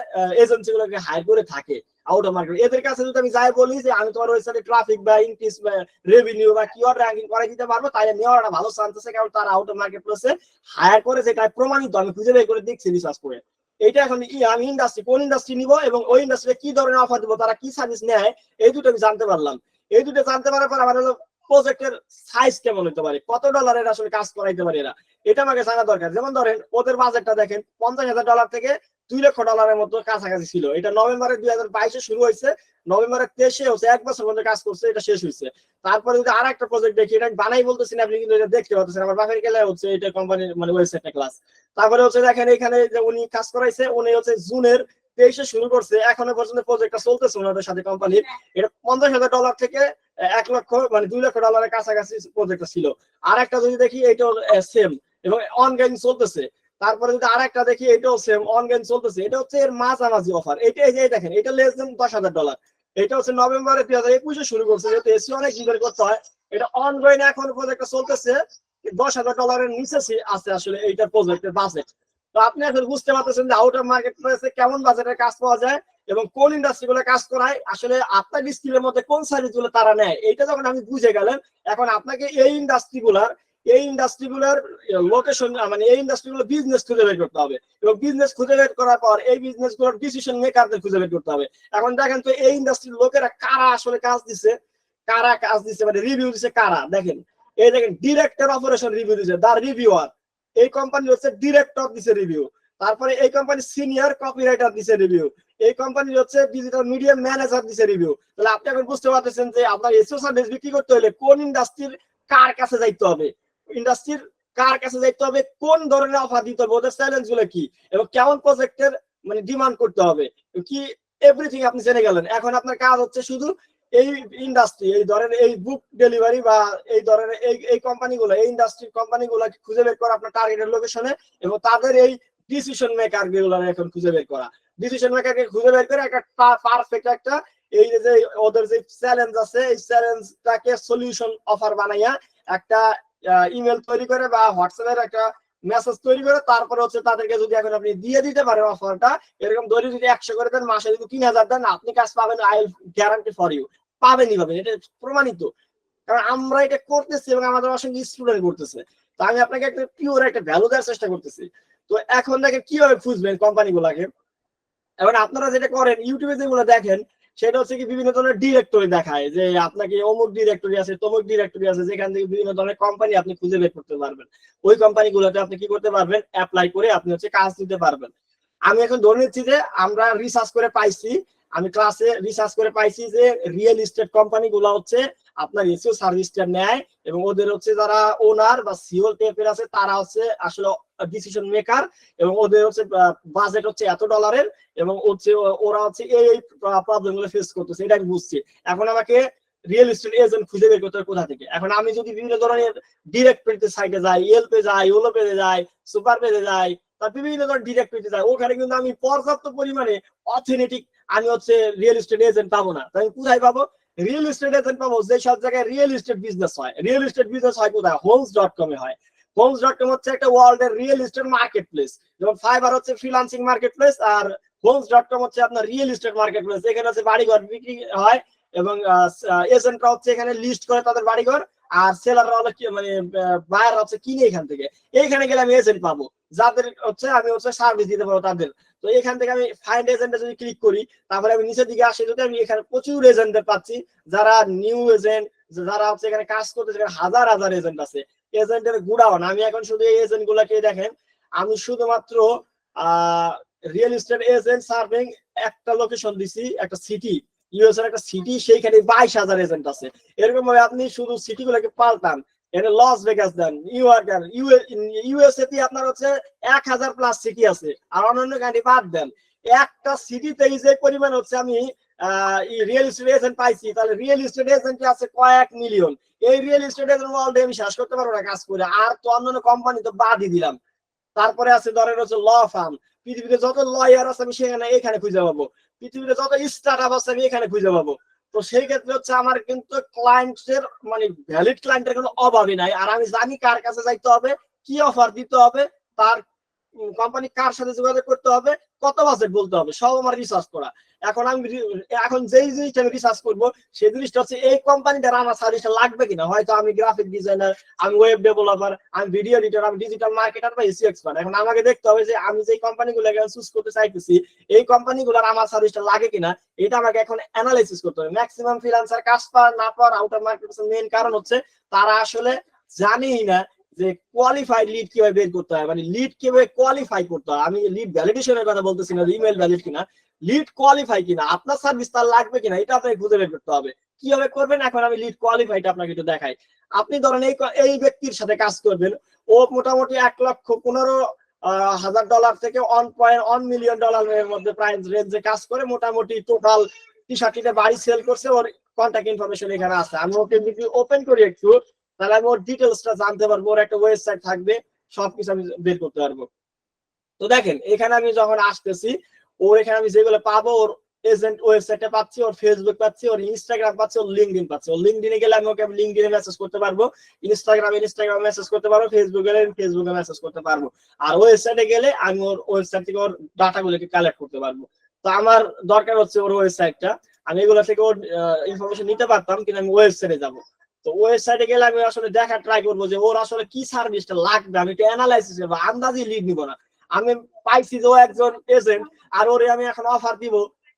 এজেন্সিগুলোকে হায়ার করে থাকে আউট অফ মার্কেট। এদের কাছে যদি আমি যাই বলি যে আমি তোমার ওয়েবসাইটে ট্রাফিক বা ইনক্রিজ বা রেভিনিউ বা কিওয়ার্ড র্যাঙ্কিং করে দিতে পারবো, তাহলে নেওয়ার একটা ভালো চান্স আছে, কারণ তারা আউট অফ মার্কেট প্লেসে হায়ার করে, যেটা প্রমাণিত, আমি খুঁজে বের করে দেখছি রিসার্চ করে। এইটা এখন আমি ইন্ডাস্ট্রি কোন ইন্ডাস্ট্রি নিব এবং ওই ইন্ডাস্ট্রিতে কি ধরনের অফার দিব, তারা কি সার্ভিস নেয়, এই দুটো আমি জানতে পারলাম। এই দুটো জানতে পারার পর আমার হলো প্রজেক্টের সাইজ কেমন হতে পারে, কত ডলারের আসলে কাজ করাইতে পারে এরা, এটা আমাকে জানা দরকার। যেমন ধরেন ওদের বাজেটটা দেখেন $50,000 থেকে $2 লক্ষ মতো কাছাকাছি ছিল। এটা নভেম্বরের 2022-এ শুরু হয়েছে, নভেম্বরের 23-এ হচ্ছে 1 বছর মধ্যে কাজ করছে, এটা শেষ হয়েছে। তারপরে যদি আর একটা প্রজেক্ট দেখি, এটা বানাই বলতেছি না, আপনি কিন্তু এটা দেখতে পাচ্ছেন আমার বাপের গেলে হচ্ছে এটা কোম্পানির মানে ওয়েবসাইটটা ক্লাস। তারপরে হচ্ছে দেখেন এখানে যে উনি কাজ করাইছে, উনি হচ্ছে জুনের 23-এ শুরু করছে, এখনো পর্যন্ত প্রজেক্টটা চলতেছে ওনাদের সাথে কোম্পানির। এটা $50,000 থেকে 1 লক্ষ মানে $2 লক্ষ কাছাকাছি প্রজেক্টটা ছিল। আর একটা যদি দেখি এটাও সেম এবং অনগোয়িং চলতেছে। তারপরে যদি আরেকটা দেখি এটাও সেম অনগোয়িং চলতেছে। এটা হচ্ছে এর মাঝামাঝি অফার। এটা এই যে দেখেন এটা লেস দেন $10,000। এটা হচ্ছে নভেম্বরে 2021-এ শুরু করছে, যেহেতু এসি অনেক দিন ধরে করতে হয়। এটা অনগোয়িং এখন প্রজেক্টটা চলতেছে, $10,000 নিচে আছে আসলে এইটার প্রজেক্টের বাজেট। তো আপনি এখন বুঝতে পারতেছেন যে আউট অফ মার্কেট প্লেসে কেমন বাজেটের কাজ পাওয়া যায় এবং কোন ইন্ডাস্ট্রি গুলো কাজ করায়, আসলে আপনার স্কিলের মধ্যে কোন সার্ভিস গুলো তারা নেয়। এইটা যখন আমি বুঝে গেলেন, এখন আপনাকে এই ইন্ডাস্ট্রিগুলোর লোকেশন মানে এই ইন্ডাস্ট্রিগুলো বিজনেস খুঁজে বের করতে হবে এবং বিজনেস খুঁজে বের করার পর এই বিজনেস গুলোর ডিসিশন মেকারদের খুঁজে বের করতে হবে। এখন দেখেন তো এই ইন্ডাস্ট্রির লোকেরা কারা আসলে কাজ দিচ্ছে, মানে রিভিউ দিচ্ছে কারা, দেখেন এই দেখেন ডিরেক্টর অপারেশন রিভিউ দিচ্ছে, দা রিভিউয়ার। এই কোম্পানি হচ্ছে ডিরেক্টর দিচ্ছে রিভিউ। তারপরে এই কোম্পানি সিনিয়র কপিরাইটার দিচ্ছে রিভিউ। এই কোম্পানি হচ্ছে ডিজিটাল মিডিয়া ম্যানেজার দিচ্ছে রিভিউ। তাহলে আপনি এখন বুঝতে পারতেছেন যে আপনার এসইও সার্ভিস বিক্রি করতে হলে কোন ইন্ডাস্ট্রির কার কাছে যাইতে হবে, কোন ধরনের অফার দিতে হবে, ওদের চ্যালেঞ্জ গুলো কি এবং কেমন প্রজেক্টের মানে ডিমান্ড করতে হবে কি, এভরিথিং আপনি জেনে গেলেন। এখন আপনার কাজ হচ্ছে শুধু এই ইন্ডাস্ট্রি, এই ধরনের এই বুক ডেলিভারি বা এই ধরনের এই কোম্পানিগুলো, এই ইন্ডাস্ট্রির কোম্পানিগুলো খুঁজে বের করা আপনার টার্গেটের লোকেশনে এবং তাদের এই ডিসিশন মেকার গুলো এখন খুঁজে বের করা, ডিসিশন মেকারকে খুঁজে বের করে একটা পারফেক্ট একটা এই যে ওদের যে চ্যালেঞ্জ আছে এই চ্যালেঞ্জটাকে সলিউশন অফার বানাইয়া একটা ইমেল তৈরি করে বা হোয়াটসঅ্যাপের একটা মেসেজ তৈরি করে তারপরে হচ্ছে তাদেরকে যদি এখন আপনি দিয়ে দিতে পারেন অফারটা, এরকম ধরে যদি 100 করে দেন, মাসে যদি 3,000 দেন, আপনি কাজ পাবেন, I will guarantee for you, পাবেনই পাবেন, এটা প্রমাণিত। কারণ আমরা এটা করতেছি এবং আমাদের অসংখ্য স্টুডেন্ট করতেছে। তো আমি আপনাকে একটা পিওর একটা ভ্যালু দেওয়ার চেষ্টা করতেছি। তো এখন দেখেন কিভাবে খুঁজবেন কোম্পানিগুলোকে। এখন আপনারা যেটা করেন ইউটিউবে যেগুলো দেখেন সেটা হচ্ছে কি বিভিন্ন ধরনের ডিরেক্টরি দেখায় যে আপনাকে অমুক ডিরেক্টরি আছে, তমুক ডিরেক্টরি আছে, যেখান থেকে বিভিন্ন ধরনের কোম্পানি আপনি খুঁজে বের করতে পারবেন। ওই কোম্পানিগুলোতে আপনি কি করতে পারবেন, অ্যাপ্লাই করে আপনি হচ্ছে কাজ দিতে পারবেন। আমি এখন ধরে নিচ্ছি যে আমরা রিসার্চ করে পাইছি, আমি ক্লাসে রিসার্চ করে পাইছি যে রিয়েল এস্টেট কোম্পানি গুলো হচ্ছে আপনার এসিও সার্ভিসটা নেয় এবং ওদের হচ্ছে যারা ওনার বা সিও টাইপের আছে তারা হচ্ছে আসলে ডিসিশন মেকার এবং ওদের হচ্ছে বাজেট হচ্ছে এত ডলারের এবং হচ্ছে ওরা হচ্ছে এই প্রবলেম গুলো ফেস করতেছে, এটা আমি বুঝছি। এখন আমাকে রিয়েল এস্টেট এজেন্ট খুঁজে বের করতে হবে কোথা থেকে। এখন আমি যদি বিভিন্ন ধরনের ডিরেক্টরিতে সাইটে যাই, এলপে যাই, ওলো পেজে যাই, সুপার পেজে যাই, তার বিভিন্ন ধরনের ডিরেক্টরিতে যাই, ওখানে কিন্তু আমি পর্যাপ্ত পরিমাণে অথেন্টিক আমি হচ্ছে রিয়েল এস্টেট এজেন্ট পাবো না। তাই আমি কোথায় পাবো? রিয়েল এস্টেট এজেন্ট পাবো যে সব জায়গায় রিয়েল এস্টেট বিজনেস হয়। রিয়েল এস্টেট বিজনেস হয় কোথায়? হোমস.com এ হয়। হোমস.com হচ্ছে একটা ওয়ার্ল্ডের রিয়েল এস্টেট মার্কেট প্লেস, যেমন ফাইবার হচ্ছে ফ্রিল্যান্সিং মার্কেট প্লেস, আর হোমস.com হচ্ছে আপনার রিয়েল এস্টেট মার্কেট প্লেস। এখানে হচ্ছে বাড়িঘর বিক্রি হয় এবং এজেন্টরা হচ্ছে এখানে লিস্ট করে তাদের বাড়িঘর, আর সেলাররা হলো কি মানে বায়ার হচ্ছে কিনে এখান থেকে। এইখানে গেলে আমি এজেন্ট পাবো যাদের হচ্ছে আমি হচ্ছে সার্ভিস দিতে পারবো তাদের। তো এখান থেকে আমি ফাইন্ড এজেন্টে যদি ক্লিক করি, তারপরে আমি নিচের দিকে আসি, যদি আমি এখানে প্রচুর এজেন্টদের পাচ্ছি যারা নিউ এজেন্ট, যারা হচ্ছে এখানে কাজ করতেছে, এখানে হাজার হাজার এজেন্ট আছে, এজেন্টের গুড়াওয়ান। আমি এখন শুধু এই এজেন্ট গুলাকে দেখেন, আমি শুধুমাত্র রিয়েল এস্টেট এজেন্ট সার্ভিং একটা লোকেশন দিছি, একটা সিটি, ইউএস এর একটা সিটি, সেইখানে 22,000 এজেন্ট আছে। এরকম ভাবে আপনি শুধু সিটি গুলোকে পাল্টান, এখানে লস ভেগাস দেন, ইউএসএ তে আপনার হচ্ছে 1000 প্লাস সিটি আছে, আর অন্যান্য কান্ট্রি বাদ দেন, একটা সিটিতে যে পরিমাণ হচ্ছে আমি রিয়েল এস্টেট এজেন্ট পাইছি, তাহলে রিয়েল এস্টেট এজেন্ট আছে কয়েক মিলিয়ন। এই রিয়েল এস্টেট এজেন্ট ওয়ার্ল্ডে আমি শেষ করতে পারবো না কাজ করে, আর তো অন্যান্য কোম্পানি তো বাদই দিলাম। তারপরে আছে ধরেন হচ্ছে ল ফার্ম, পৃথিবীতে যত লয়ার আছে আমি সেখানে এখানে খুঁজে পাবো, পৃথিবীতে যত স্টার্টআপ আছে আমি এখানে খুঁজে পাবো। তো সেই ক্ষেত্রে হচ্ছে আমার কিন্তু ক্লায়েন্টের মানে ভ্যালিড ক্লায়েন্টের কোনো অভাবই নাই, আর আমি জানি কার কাছে যাইতে হবে, কি অফার দিতে হবে, তার কোম্পানি কার সাথে যোগাযোগ করতে হবে, কত বাজেট বলতে হবে, সব আমার রিসার্চ করা। এখন আমি এখন যেই জিনিসটা আমি রিসার্চ করবো সেই জিনিসটা হচ্ছে এই কোম্পানিটার আমার সার্ভিসটা লাগবে কিনা। হয়তো আমি গ্রাফিক ডিজাইনার, আমি ওয়েব ডেভেলপার, আমি ভিডিও এডিটর, আমি ডিজিটাল মার্কেটার বা এসইও এক্সপার্ট। এখন আমাকে দেখতে হবে যে আমি যেই কোম্পানিগুলো চুজ করতে চাইতেছি এই কোম্পানিগুলোর আমার সার্ভিসটা লাগে কিনা, এটা আমাকে এখন অ্যানালাইসিস করতে হবে। ম্যাক্সিমাম ফ্রিল্যান্সার কাজ পাওয়ার না পাওয়ার আউটার মার্কেটের মেইন কারণ হচ্ছে তারা আসলে জানেই না যে কোয়ালিফাইড লিড কিভাবে বের করতে হয়, মানে লিড কিভাবে কোয়ালিফাই করতে হয়। আমি লিড ভ্যালিডেশনের কথা বলতেছি না, ইমেল ভ্যালিড কিনা, লিড কোয়ালিফাই কিনা, আপনার সার্ভিস তার লাগবে কিনা, এটা আপনাকে খুঁজে বের করতে হবে। কিভাবে করবেন? এখন আমি লিড কোয়ালিফাইড আপনাকে একটু দেখাই। আপনি ধরেন এই ব্যক্তির সাথে কাজ করবেন, ও মোটামুটি $1,15,000 থেকে $1.1 মিলিয়ন এর মধ্যে প্রাইস রেঞ্জে কাজ করে, মোটামুটি টোটাল 63টা বাড়ি সেল করছে। ওর কন্টাক্ট ইনফরমেশন এখানে আছে। আমি ওকে যদি ওপেন করি একটু, তাহলে আমি ওর ডিটেলসটা জানতে পারবো, ওর একটা ওয়েবসাইট থাকবে, সবকিছু আমি বের করতে পারবো। তো দেখেন এখানে আমি যখন আসতেছি, ওর এখানে আমি যেগুলো পাবো, ওর এজেন্ট ওয়েবসাইটে পাচ্ছি, ওর ফেসবুক পাচ্ছি, ওর ইনস্টাগ্রাম পাচ্ছি, ওর লিঙ্কডইন পাচ্ছি। ওর লিঙ্কডইনে গেলে আমি ওকে লিঙ্কডইনে মেসেজ করতে পারবো, ইনস্টাগ্রামে মেসেজ করতে পারবো, ফেসবুকে মেসেজ করতে পারবো, আর ওয়েবসাইটে গেলে আমি ওর ওয়েবসাইট থেকে ওর ডাটাগুলোকে কালেক্ট করতে পারবো। তো আমার দরকার হচ্ছে ওর ওয়েবসাইটটা, আমি এগুলো থেকে ওর ইনফরমেশন নিতে পারতাম, কিন্তু আমি ওয়েবসাইটে যাবো। তো ওয়েবসাইটে গেলে আমি আসলে দেখা ট্রাই করবো যে ওর আসলে কি সার্ভিসটা লাগবে, আমি একটু অ্যানালাইসিস করবো, আন্দাজি লিড নিব না। আমি পাইছি যে ও একজন এজেন্ট, আর ওরে আমি এখন অফার দিব,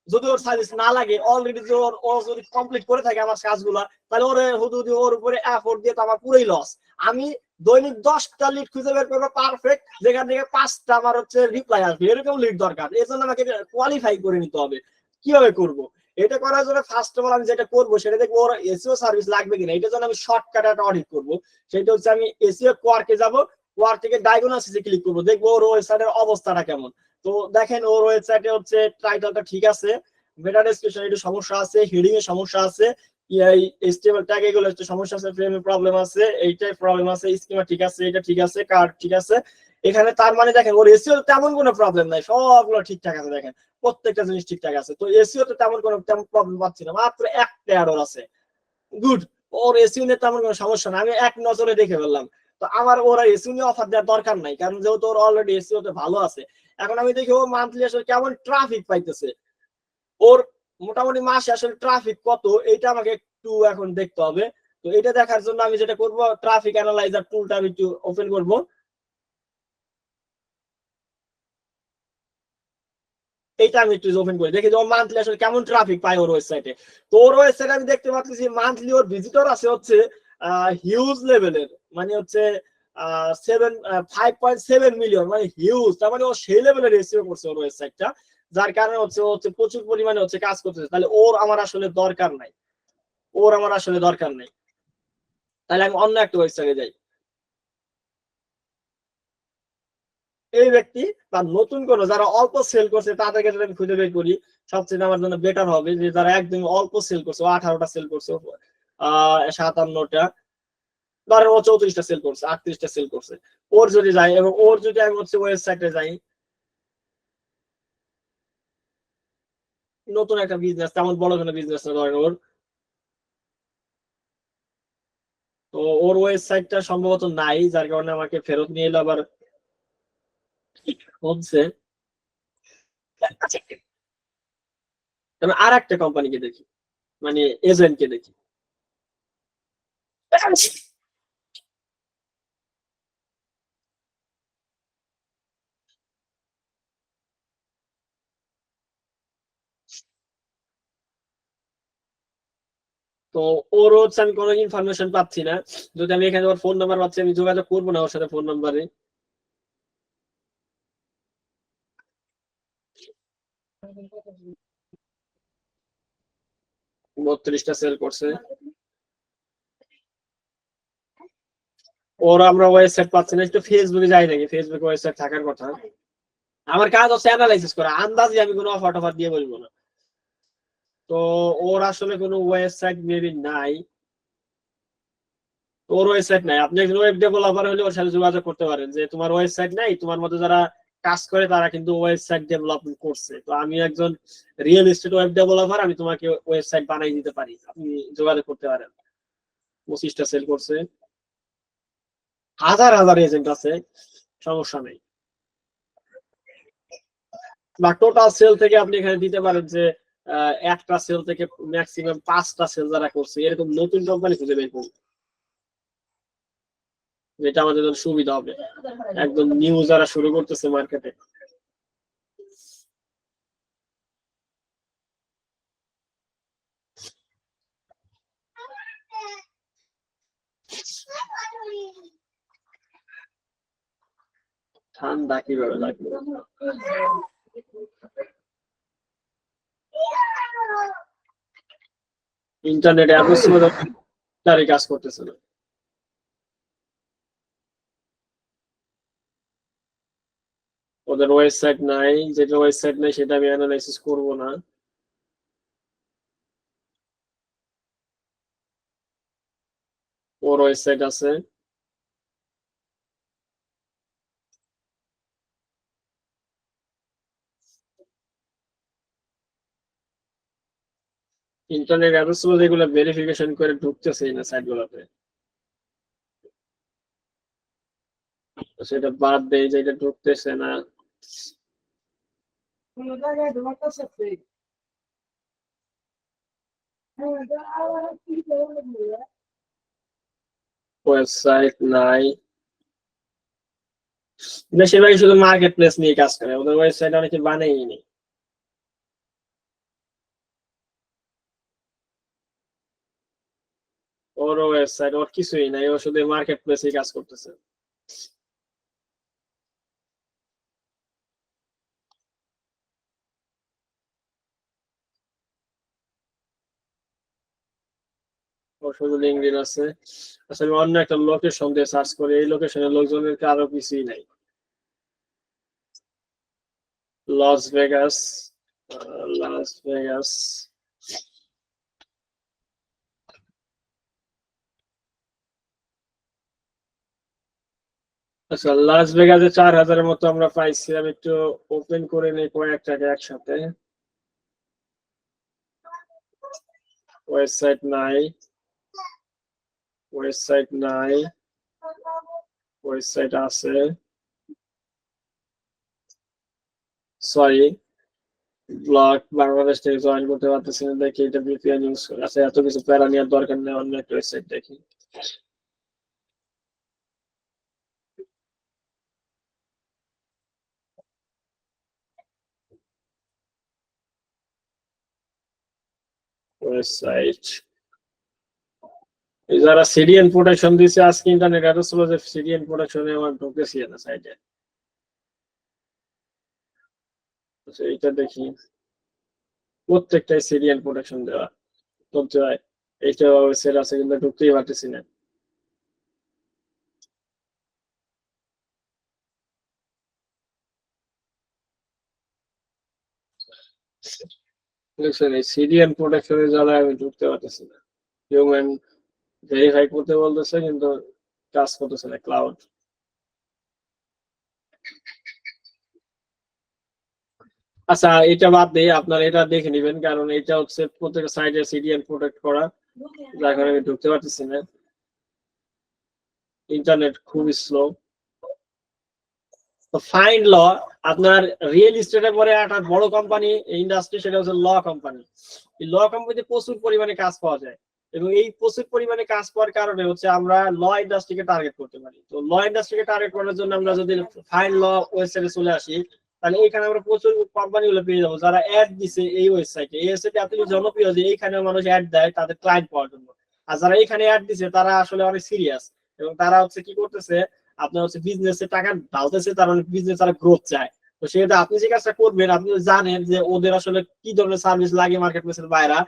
যদি ওর সার্ভিস না লাগে, অলরেডি যে ও যদি কমপ্লিট করে থাকে আমার কাজগুলা, তাহলে ওরে হুদুদি ওর উপরে এফোর্ট দিয়ে তো আমার পুরোই লস। আমি দৈনিক 10টা লিড খুঁজে বের করবো পারফেক্ট, যেখান থেকে 5টা আমার হচ্ছে রিপ্লাই আসবে, এরকম লিড দরকার। এর জন্য আমাকে কোয়ালিফাই করে নিতে হবে। কিভাবে করব? এটা করার জন্য ফার্স্ট অফ অল আমি যেটা করবো সেটা দেখবো ওর এসইও সার্ভিস লাগবে কিনা। এটার জন্য আমি শর্টকাট একটা অডিট করবো, সেটা হচ্ছে আমি এসইও কোয়ার্কে যাবো, কোয়ার্ক থেকে ডায়াগনোসিসে ক্লিক করবো, দেখবো ওর ওয়েবসাইটের অবস্থাটা কেমন। তো দেখেন ওর ওয়েবসাইটে হচ্ছে টাইটেলটা ঠিক আছে, মেটা ডেসক্রিপশন একটু সমস্যা আছে, হেডিং এর সমস্যা আছে, এইচটিএমএল ট্যাগ এগুলো একটু সমস্যা আছে, ফ্রেমে প্রবলেম আছে, এইটাই প্রবলেম আছে, স্কিমা ঠিক আছে, এটা ঠিক আছে, কার্ড ঠিক আছে। এখানে তার মানে দেখেন ওর এসইও তেমন কোনো প্রবলেম নাই, সবগুলো ঠিকঠাক আছে, দেখেন প্রত্যেকটা জিনিস ঠিকঠাক আছে। তো এসইও তে তেমন প্রবলেম পাচ্ছি না, মাত্র একটা এরর আছে। গুড, ওর এসইও নিয়ে তেমন কোনো সমস্যা না, আমি এক নজরে দেখে ফেললাম। তো আমার ওরা এসইও নিয়ে অফার দেওয়ার দরকার নাই, কারণ যেহেতু ওর অলরেডি এসইও তে ভালো আছে। এখন আমি দেখি ও মান্থলি আসলে কেমন ট্রাফিক পাইতেছে, ওর মোটামুটি মাসে আসলে ট্রাফিক কত, এইটা আমাকে একটু এখন দেখতে হবে। তো এটা দেখার জন্য আমি যেটা করব, ট্রাফিক অ্যানালাইজার টুলটা আমি একটু ওপেন করব। এইটা আমি একটু ওপেন করি, দেখি যে ও মান্থলি আসলে কেমন ট্রাফিক পায় ওর ওয়েবসাইটে। তো ওর ওয়েবসাইটে আমি দেখতে পাচ্ছি মান্থলি ওর ভিজিটর আছে হচ্ছে হিউজ লেভেলের, মানে হচ্ছে 5.7 মিলিয়ন, মানে হিউজ। তার মানে ও সেই লেভেলের এসইও করছে ওর ওয়েবসাইটটা, যার কারণে হচ্ছে প্রচুর পরিমাণে কাজ করতেছে। তাহলে ওর আমার আসলে দরকার নাই, তাহলে আমি অন্য একটা ওয়েবসাইটে যাই। এই ব্যক্তি বা নতুন কোন যারা অল্প সেল করছে তাদেরকে যদি আমি খুঁজে বের করি, সবচেয়ে আমার জন্য বেটার হবে যে যারা একদম অল্প সেল করছে, 18টা সেল করছে, 57টা, ধরেন ও 34টা সেল করছে, 38টা সেল করছে, ওর যদি যাই এবং ওর যদি আমি ওয়েবসাইটে যাই, নতুন একটা বিজনেস, তেমন বড় কোনো বিজনেস না ধরেন ওর, তো ওর ওয়েবসাইটটা সম্ভবত নাই, যার কারণে আমাকে ফেরত নিয়ে এলো আবার হচ্ছে। আর একটা কোম্পানিকে দেখি, মানে এজেন্টকে দেখি। তো ওর আমি কোনো ইনফরমেশন পাচ্ছি না। যদি আমি এখানে ওর ফোন নাম্বার পাচ্ছি, আমি যোগাযোগ করবো না ওর সাথে ফোন নাম্বারে। 32টা সেল করছে, ওর আমরা ওয়েবসাইট পাচ্ছি না। একটু ফেসবুকে যাই নাকি, ফেসবুকে ওয়েবসাইট থাকার কথা। আমার কাজ হচ্ছে অ্যানালাইসিস করা, আন্দাজে আমি কোনো অফার টফার দিয়ে বলবো না। তো ওর আসলে কোনো ওয়েবসাইট মেবি নাই, ওর ওয়েবসাইট নাই। আপনি একজন ওয়েব ডেভেলপার হলে ওর সাথে যোগাযোগ করতে পারেন যে তোমার ওয়েবসাইট নাই, তোমার মতো যারা কাজ করে তারা কিন্তু ওয়েবসাইট ডেভেলপমেন্ট করছে, তো আমি একজন রিয়েল এস্টেট ওয়েব ডেভেলপার, আমি তোমাকে ওয়েবসাইট বানাই দিতে পারি, আপনি যোগাযোগ করতে পারেন। 25টা সেল করছে, হাজার হাজার এজেন্ট আছে, সমস্যা নেই। বা টোটাল সেল থেকে আপনি এখানে দিতে পারেন যে একটা সেল থেকে ম্যাক্সিমাম 5টা সেল যারা করছে, এরকম নতুন কোম্পানি খুঁজে বের করুন, যেটা আমাদের জন্য সুবিধা হবে, একদম নিউ যারা শুরু করতেছে মার্কেটে। ঠান্ডা কিভাবে লাগবে? ইন্টারনেটে এত স্লো কাজ করতেছে না। ওদের ওয়েবসাইট নাই, যেটা ওয়েবসাইট নাই সেটা আমি অ্যানালাইসিস করব না। ওর ওয়েবসাইট আছে, ইন্টারনেট এত স্লো যেগুলো ভেরিফিকেশন করে ঢুকতেছে না সাইট গুলোতে, সেটা বাদ দেয় যে এটা ঢুকতেছে না। ওয়েবসাইট নাই, বেশিরভাগই শুধু মার্কেট প্লেস নিয়ে কাজ করে, ওদের ওয়েবসাইট অনেকে বানায়নি। ওর ওয়েবসাইট ওর কিছুই নাই, ও শুধু মার্কেট প্লেসে কাজ করতেছে। ওর শুধু লিঙ্কডইন আছে। আচ্ছা, আমি অন্য একটা লোকেশন দিয়ে সার্চ করি, এই লোকেশনের লোকজনের কারো কিছুই নাই। লস ভেগাস, লাস ভেগাস, আচ্ছা লাস ভেগাসে 4000-এর মতো আমরা পাইছি। আমি একটু ওপেন করে নিই কয়েকটাকে একসাথে। ওয়েবসাইট নাই, ওয়েবসাইট নাই, ওয়েবসাইট আছে, সরি, ব্লগ বাংলাদেশ থেকে জয়েন করতে পারতেছি না, দেখি এটা ভিপিএন ইউজ করে। আচ্ছা, এত কিছু প্যারা নেওয়ার দরকার নেই, অন্য একটা ওয়েবসাইট দেখি। ওয়েবসাইট এই যারা সিডিএন প্রোটেকশন দিছে আজকে ইন্টারনেট এত স্লো যে সিডিএন প্রোটেকশনে আমার ঢুকেছি না সাইটে। এইটা দেখি প্রত্যেকটাই সিডিএন প্রোটেকশন দেওয়া করতে হয়। এইটা সেট আছে কিন্তু ঢুকতেই পারতেছি না। দেখছেন এই সিডিএন প্রোটেকশনের জ্বালায় আমি ঢুকতে পারতেছি না। হিউম্যান ভেরিফাই করতে বলতেছে কিন্তু কাজ করতেছে না ক্লাউড। আচ্ছা এটা বাদ দিয়ে আপনারা এটা দেখে নেবেন, কারণ এটা হচ্ছে প্রত্যেক সাইডে সিডিএন প্রোটেক্ট করা, যার কারণে আমি ঢুকতে পারতেছি না, ইন্টারনেট খুবই স্লো। তো ফাইন্ড ল, আপনার রিয়েল এস্টেটের পরে একটা বড় কোম্পানি ইন্ডাস্ট্রি, সেটা হচ্ছে ল কোম্পানি। এই ল কোম্পানিতে প্রচুর পরিমাণে কাজ পাওয়া যায়, এবং এই প্রচুর পরিমাণে কাজ পাওয়ার কারণে হচ্ছে আমরা ল ইন্ডাস্ট্রিকে টার্গেট করতে পারি। তো ল ইন্ডাস্ট্রিকে টার্গেট করার জন্য আমরা যদি ফাইন্ড ল ওয়েবসাইটে চলে আসি, তাহলে এইখানে আমরা প্রচুর কোম্পানি গুলো পেয়ে যাবো যারা অ্যাড দিছে এই ওয়েবসাইটে। এই ওয়েবসাইটে আপনি জনপ্রিয় যে এইখানে মানুষ অ্যাড দেয় তাদের ক্লায়েন্ট পাওয়ার জন্য। আর যারা এইখানে অ্যাড দিছে তারা আসলে অনেক সিরিয়াস, এবং তারা হচ্ছে কি করতেছে, আপনার হচ্ছে বিজনেসে টাকা ঢালতেছে, তার মানে বিজনেস তারা গ্রোথ চায়। তো সেটা আপনি যে কাজটা করবেন, আপনি জানেন যে ওদের আসলে কি ধরনের সার্ভিস লাগে মার্কেট প্লেসের বাইরে,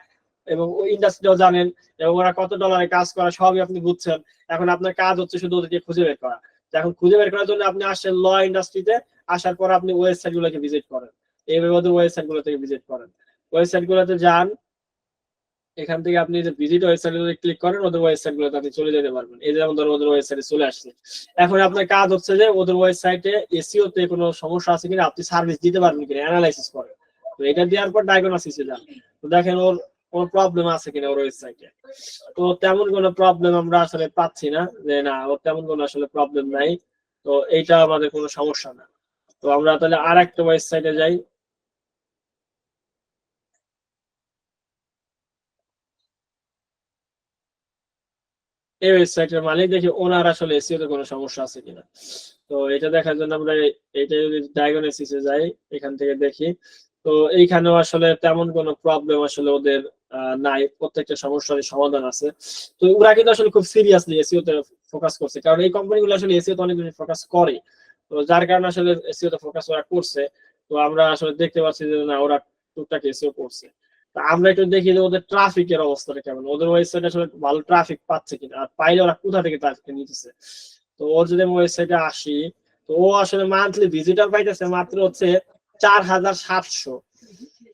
এবং ওই ইন্ডাস্ট্রিটাও জানেন, এবং ওরা কত ডলারে কাজ করে সবই আপনি বুঝছেন। এখন আপনার কাজ হচ্ছে শুধু ওদেরকে খুঁজে বের করা। এখন খুঁজে বের করার জন্য আপনি আসছেন ল ইন্ডাস্ট্রিতে, আসার পর আপনি ওয়েবসাইট গুলোকে ভিজিট করেন, এইভাবে ওদের ওয়েবসাইট গুলো থেকে ভিজিট করেন। ওয়েবসাইট গুলোতে যান, এখান থেকে আপনি যে ভিজিট ওয়েবসাইটে ক্লিক করেন, ওদের ওয়েবসাইট গুলোতে আপনি চলে যেতে পারবেন। এই যেমন ধরুন ওদের ওয়েবসাইটে চলে আসছে। এখন আপনার কাজ হচ্ছে যে ওদের ওয়েবসাইটে এসইও তে কোনো সমস্যা আছে কিনা, আপনি সার্ভিস দিতে পারবেন কিনা অ্যানালাইসিস করেন। তো এটা দেওয়ার পর ডায়াগনোসিসে যান, তো দেখেন ওর কোনো প্রবলেম আছে কিনা ওর ওয়েবসাইটে। তো তেমন কোনো প্রবলেম আমরা আসলে পাচ্ছি না, যে না ওর তেমন কোনো আসলে প্রবলেম নাই। তো এইটা আমাদের কোনো সমস্যা না। তো আমরা তাহলে আর একটা ওয়েবসাইটে যাই। এই ওয়েবসাইটের মালিক দেখি ওনার আসলে এসইও তে কোনো সমস্যা আছে কিনা। তো এটা দেখার জন্য আমরা এইটা যদি ডায়াগনোসিসে যাই, এখান থেকে দেখি, তো এইখানেও আসলে তেমন কোনো প্রবলেম আসলে ওদের নাই, প্রত্যেকটা সমস্যারই সমাধান আছে। তো ওরা কিন্তু আসলে খুব সিরিয়াসলি এসইও তে ফোকাস করছে, কারণ এই কোম্পানিগুলো আসলে এসইও তে অনেক বেশি ফোকাস করে। তো যার কারণে আসলে এসইও তে ফোকাস ওরা করছে। তো আমরা আসলে দেখতে পাচ্ছি যে না ওরা টুকটাক এসইও করছে। আমরা একটু দেখি যে ওদের ট্রাফিকের অবস্থাটা কেমন, ওদের ওয়েবসাইটে আসলে ভালো ট্রাফিক পাচ্ছে কিনা, আর পাইলে ওরা কোথা থেকে ট্রাফিক নিতেছে। তো ওর যদি আমি ওয়েবসাইটে আসি, তো ও আসলে মান্থলি ভিজিটর পাইতেছে মাত্র হচ্ছে 4700।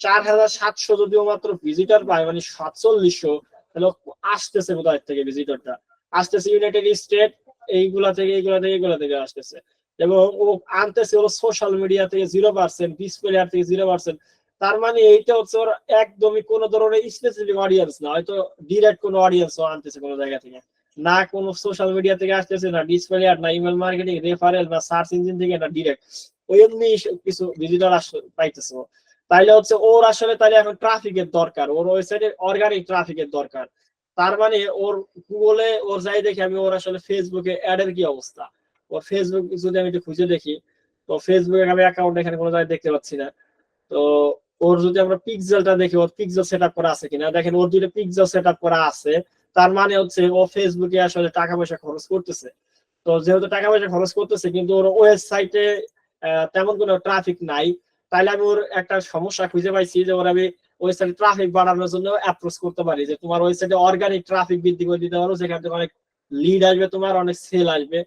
4700 যদিও মাত্র ভিজিটর পায়, মানে 4700, তাহলে আসতেছে কোথায় থেকে ভিজিটরটা, আসতেছে ইউনাইটেড স্টেট, এইগুলা থেকে এইগুলা থেকে এইগুলা থেকে আসতেছে। এবং ও আনতেছে ওর সোশ্যাল মিডিয়া থেকে 0%, ডিসপ্লে থেকে 0%। তার মানে এইটা হচ্ছে ওর একদমই কোনো ধরনের স্পেসিফিক অডিয়েন্স না, হয়তো ডিরেক্ট কোনো অডিয়েন্স ও আনতেছে কোনো জায়গা থেকে, না কোনো সোশ্যাল মিডিয়া থেকে আসতেছে, না ডিসপ্লে আর, না ইমেল মার্কেটিং, রেফারেল, না সার্চ ইঞ্জিন থেকে, না ডিরেক্ট ওই এমনি কিছু ভিজিটর পাইতেছে। তাইলে হচ্ছে ওর আসলে তাইলে এখন ট্রাফিকের দরকার, ওর ওয়েবসাইটে অর্গানিক ট্রাফিকের দরকার। তার মানে ওর গুগলে ওর যাই দেখি আমি, ওর আসলে ফেসবুকে অ্যাডের কি অবস্থা, ওর ফেসবুক যদি আমি একটু খুঁজে দেখি, তো ফেসবুকে আমি অ্যাকাউন্ট এখানে কোনো জায়গায় দেখতে পাচ্ছি না। তো ওর যদি আমরা পিক্সেলটা দেখি, ওর পিক্সেল সেটআপ করা আছে কিনা, দেখেন ওর দুটো পিক্সেল সেটআপ করা আছে। তার মানে হচ্ছে ও ফেসবুকে আসলে টাকা পয়সা খরচ করতেছে। তো যেহেতু টাকা পয়সা খরচ করতেছে কিন্তু ওর ওয়েবসাইটে তেমন কোনো ট্রাফিক নাই, তাইলে আমি ওর একটা সমস্যা খুঁজে পাইছি, যে ওর আমি ওয়েবসাইটে ট্রাফিক বাড়ানোর জন্য অ্যাপ্রোচ করতে পারি, যে তোমার ওয়েবসাইটে অর্গানিক ট্রাফিক বৃদ্ধি করে দিতে পারো, যেখান থেকে অনেক লিড আসবে, তোমার অনেক সেল আসবে।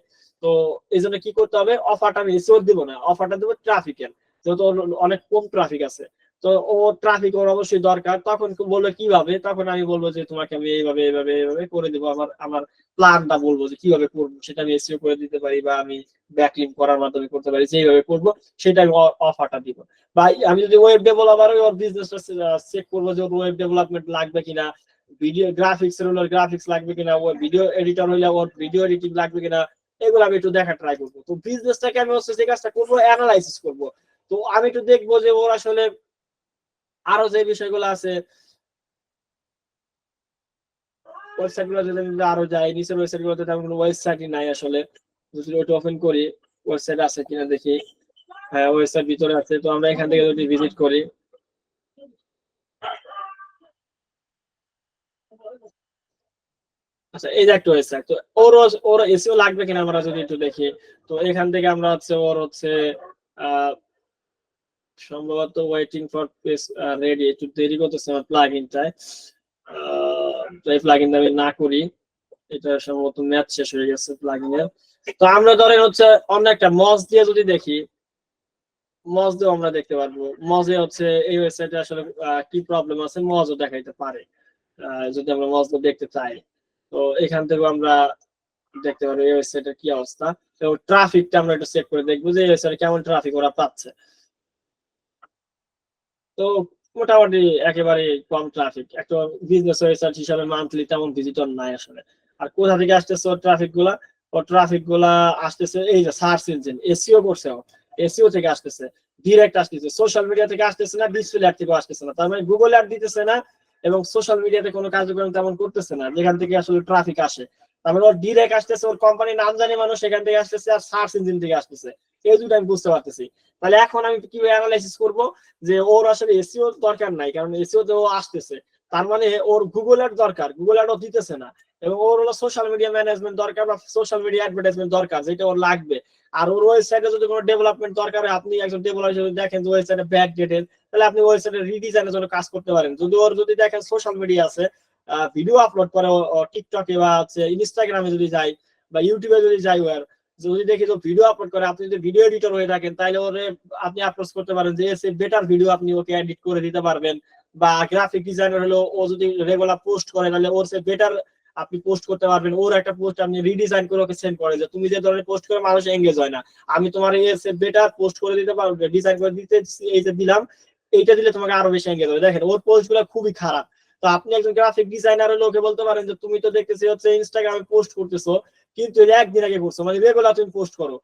তো এই জন্য কি করতে হবে, অফারটা আমি এসিওর দিব না, অফারটা দেবো ট্রাফিকের, যেহেতু অনেক কম ট্রাফিক আছে। তো ও ট্রাফিক ওর অবশ্যই দরকার, তখন বললো কিভাবে, তখন আমি বলবো যে তোমাকে আমি এইভাবে এইভাবে এইভাবে করে দিব, আমার আমার প্ল্যানটা বলবো যে কিভাবে করবো, সেটা আমি এসিও করে দিতে পারি, বা আমি ব্যাকলিঙ্ক করার মাধ্যমে করতে পারি, যেভাবে করবো সেটা আমি অফারটা দিব। বা আমি যদি ওয়েব ডেভেলপার ওর বিজনেসটা চেক করবো যে ওয়েব ডেভেলপমেন্ট লাগবে কিনা, ভিডিও গ্রাফিক্স এর হলে গ্রাফিক্স লাগবে কিনা, ওর ভিডিও এডিটর হইলে ওর ভিডিও এডিটিং লাগবে কিনা, এগুলো আমি একটু দেখা ট্রাই করবো। তো বিজনেসটাকে আমি হচ্ছে যে কাজটা করবো, অ্যানালাইসিস করবো। তো আমি একটু দেখবো যে ওর আসলে আরো যে বিষয়গুলো আছে, ওয়েবসাইট গুলো যদি আরো যাই, নিচের ওয়েবসাইট গুলোতে তেমন কোনো ওয়েবসাইটই নাই আসলে। যদি ওইটা ওপেন করি, ওয়েবসাইট আছে কিনা দেখি, হ্যাঁ ওয়েবসাইট ভিতরে আছে। তো আমরা এখান থেকে যদি ভিজিট করি, আচ্ছা এই যে একটা ওয়েবসাইট, তো ওর এসিও লাগবে কিনা আমরা যদি একটু দেখি। তো এখান থেকে আমরা হচ্ছে ওর হচ্ছে সম্ভবত ওয়েটিং ফর পেজ রেডি, একটু দেরি করতেছে আমার প্লাগইনটায়। এই প্লাগইনটা আমি না করি, এটা সম্ভবত ম্যাচ শেষ হয়ে গেছে প্লাগইনের। তো আমরা ধরেন হচ্ছে অন্য একটা মজ দিয়ে যদি দেখি, মজ দিয়ে আমরা দেখতে পারবো মজে হচ্ছে এই ওয়েবসাইটে আসলে কি প্রবলেম আছে মজও দেখাইতে পারে, যদি আমরা মজ দেখতে চাই। তো এখান থেকে আমরা দেখতে পারবো এই ওয়েবসাইটের কি অবস্থা, এবং ট্রাফিকটা আমরা একটু চেক করে দেখবো যে এই ওয়েবসাইটে কেমন ট্রাফিক ওরা পাচ্ছে। তো মোটামুটি একেবারে কম ট্রাফিক, একটা বিজনেস ওয়েবসাইট হিসাবে মান্থলি তেমন ভিজিটর নাই আসলে। আর কোথা থেকে আসতেছে ওর ট্রাফিক গুলা আসতেছে এই যে সার্চ ইঞ্জিন এসইও করছে, এসইও থেকে আসতেছে, ডিরেক্ট আসতেছে, সোশ্যাল মিডিয়া থেকে আসতেছে না, ডিসপ্লে অ্যাড থেকে আসতেছে না। তার মানে গুগল অ্যাড দিতেছে না এবং সোশ্যাল মিডিয়াতে কোনো কার্যক্রম তেমন করতেছে না যেখান থেকে আসলে ট্রাফিক আসে। তার মানে ওর ডিরেক্ট আসতেছে, ওর কোম্পানির নাম জানি মানুষ সেখান থেকে আসতেছে, আর সার্চ ইঞ্জিন থেকে আসতেছে। এই দুটো আমি বুঝতে পারতেছি। তাহলে এখন আমি কিভাবে অ্যানালাইসিস করব যে ওর আসলে এসইও দরকার নাই, কারণ এসইও তে ও আসতেছে, তার মানে ওর গুগল অ্যাড দরকার, গুগল অ্যাড ও দিতেছে না, এবং ওর হলো সোশ্যাল মিডিয়া ম্যানেজমেন্ট দরকার বা সোশ্যাল মিডিয়া অ্যাডভার্টাইজমেন্ট দরকার, যেটা ওর লাগবে। আর ওর ওয়েবসাইটে যদি কোনো ডেভেলপমেন্ট দরকার হয়, আপনি একজন ডেভেলপার হিসেবে দেখেন যে ওয়েবসাইটে ব্যাক ডেটেড, তাহলে আপনি ওয়েবসাইটের রিডিজাইনের জন্য কাজ করতে পারেন। যদি দেখেন সোশ্যাল মিডিয়া আছে, ভিডিও আপলোড করে টিকটকে বা হচ্ছে ইনস্টাগ্রামে যদি যাই বা ইউটিউবে যদি যাই, যদি দেখি তো ভিডিও আপলোড করে, আপনি যদি ভিডিও এডিটর হয়ে থাকেন তাহলে ওরে আপনি আপলোড করতে পারেন যে এসে বেটার ভিডিও আপনি ওকে এডিট করে দিতে পারবেন। বা গ্রাফিক ডিজাইনার হলো, ও যদি রেগুলার পোস্ট করে তাহলে ওর সে বেটার আপনি পোস্ট করতে পারবেন। ওর একটা পোস্ট আপনি রিডিজাইন করে ওকে সেন্ড করে যে তুমি যে ধরনের পোস্ট করে মানুষ এঙ্গেজ হয় না, আমি তোমার এসে বেটার পোস্ট করে দিতে পারবো, ডিজাইন করে দিতে এই যে দিলাম, এইটা দিলে তোমাকে আরো বেশি এঙ্গেজ হবে। দেখেন ওর পোস্ট গুলো খুবই খারাপ। তো আপনি একজন গ্রাফিক ডিজাইনারের লোকে বলতে পারেন যে তুমি তো দেখতেছি হচ্ছে ইনস্টাগ্রামে পোস্ট করতেছো, কিন্তু একদিন আগে করছো, মানে রেগুলার তুমি পোস্ট করো,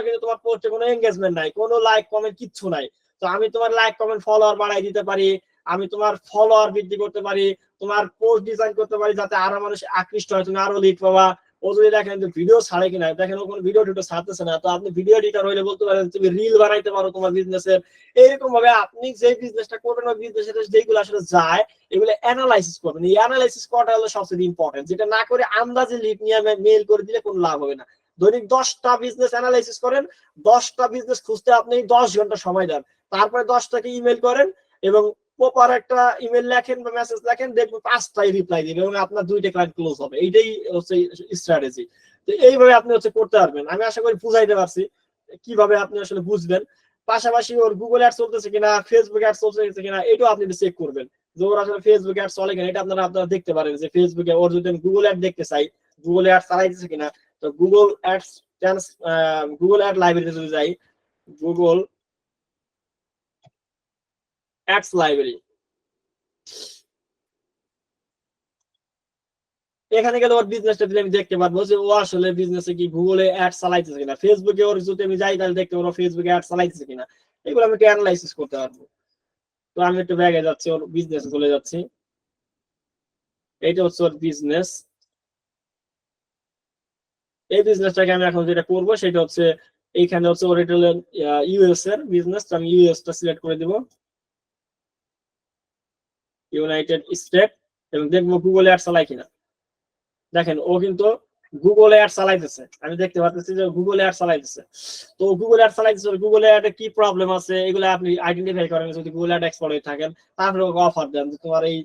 কিন্তু তোমার পোস্টে কোনো এঙ্গেজমেন্ট নাই, কোনো লাইক কমেন্ট কিচ্ছু নাই। তো আমি তোমার লাইক কমেন্ট ফলোয়ার বাড়াই দিতে পারি, আমি তোমার ফলোয়ার বৃদ্ধি করতে পারি, তোমার পোস্ট ডিজাইন করতে পারি যাতে আরো মানুষ আকৃষ্ট হয়, তুমি আরো লিড পাবা। ও যদি দেখেন যে ভিডিও ছাড়ে কিনা, দেখেন ও কোনো ভিডিও ছাড়তেছে না, তো আপনি ভিডিও এডিটর হইলে বলতে পারেন তুমি রিল বানাইতে পারো তোমার বিজনেসের। এইরকম ভাবে আপনি যে বিজনেসটা করবেন বা বিজনেসের যেগুলো আসলে যায় এগুলো অ্যানালাইসিস করবেন। এই অ্যানালাইসিস করাটা হলো সবচেয়ে ইম্পর্টেন্ট, যেটা না করে আন্দাজে লিড নিয়ে মেইল করে দিলে কোনো লাভ হবে না। দৈনিক 10টা বিজনেস অ্যানালাইসিস করেন, 10টা বিজনেস খুঁজতে আপনি 10 ঘন্টা সময় দেন, তারপরে 10টাকে ইমেল করেন এবং প্রপার একটা ইমেল লেখেন বা মেসেজ লেখেন, দেখবেন 5টাই রিপ্লাই দিবে এবং আপনার 2টা ক্লায়েন্ট ক্লোজ হবে। এইটাই হচ্ছে স্ট্র্যাটেজি। তো এইভাবে আপনি হচ্ছে করতে পারবেন। আমি আশা করি বুঝাইতে পারছি কিভাবে আপনি আসলে বুঝবেন। পাশাপাশি ওর গুগল অ্যাড চলতেছে কিনা, ফেসবুক অ্যাড চলতেছে কিনা, এটাও আপনি চেক করবেন যে ওর আসলে ফেসবুক অ্যাড চলে কিনা। এটা আপনারা দেখতে পারেন যে ফেসবুকে ওর যদি আমি গুগল অ্যাড দেখতে চাই, গুগল অ্যাড চালাইতেছে কিনা। তো গুগল অ্যাড লাইব্রেরিতে যদি যাই, গুগল অ্যাডস লাইব্রেরি, এখানে গেলে ওর বিজনেসটা দিলে আমি দেখতে পারবো যে ও আসলে বিজনেসে কি গুগলে অ্যাড চালাইতেছে কিনা। ফেসবুকে ওর যদি আমি যাই তাহলে দেখতে পারবো ফেসবুকে অ্যাড চালাইতেছে কিনা, এগুলো আমি একটু অ্যানালাইসিস করতে পারবো। তো আমি একটু ব্যাগে যাচ্ছি, ওর বিজনেসে চলে যাচ্ছি। এইটা হচ্ছে ওর বিজনেস। এই বিজনেসটাকে আমি এখন যেটা করবো সেটা হচ্ছে এইখানে হচ্ছে ওর এটা হলো ইউএস এর বিজনেস, তো আমি ইউএস টা সিলেক্ট করে দিব, ইউনাইটেড স্টেট, এবং দেখবো গুগল অ্যাড চালাই কিনা। দেখেন ও কিন্তু গুগল অ্যাড চালাইতেছে, আমি দেখতে পাচ্ছি যে গুগল অ্যাড চালাইতেছে। তো গুগল অ্যাড চালাইতেছে, গুগল অ্যাডে কি প্রবলেম আছে এগুলো আপনি আইডেন্টিফাই করেন। যদি গুগল অ্যাড এক্সপার্ট হয়ে থাকেন তারপরে ওকে অফার দেন যে তোমার এই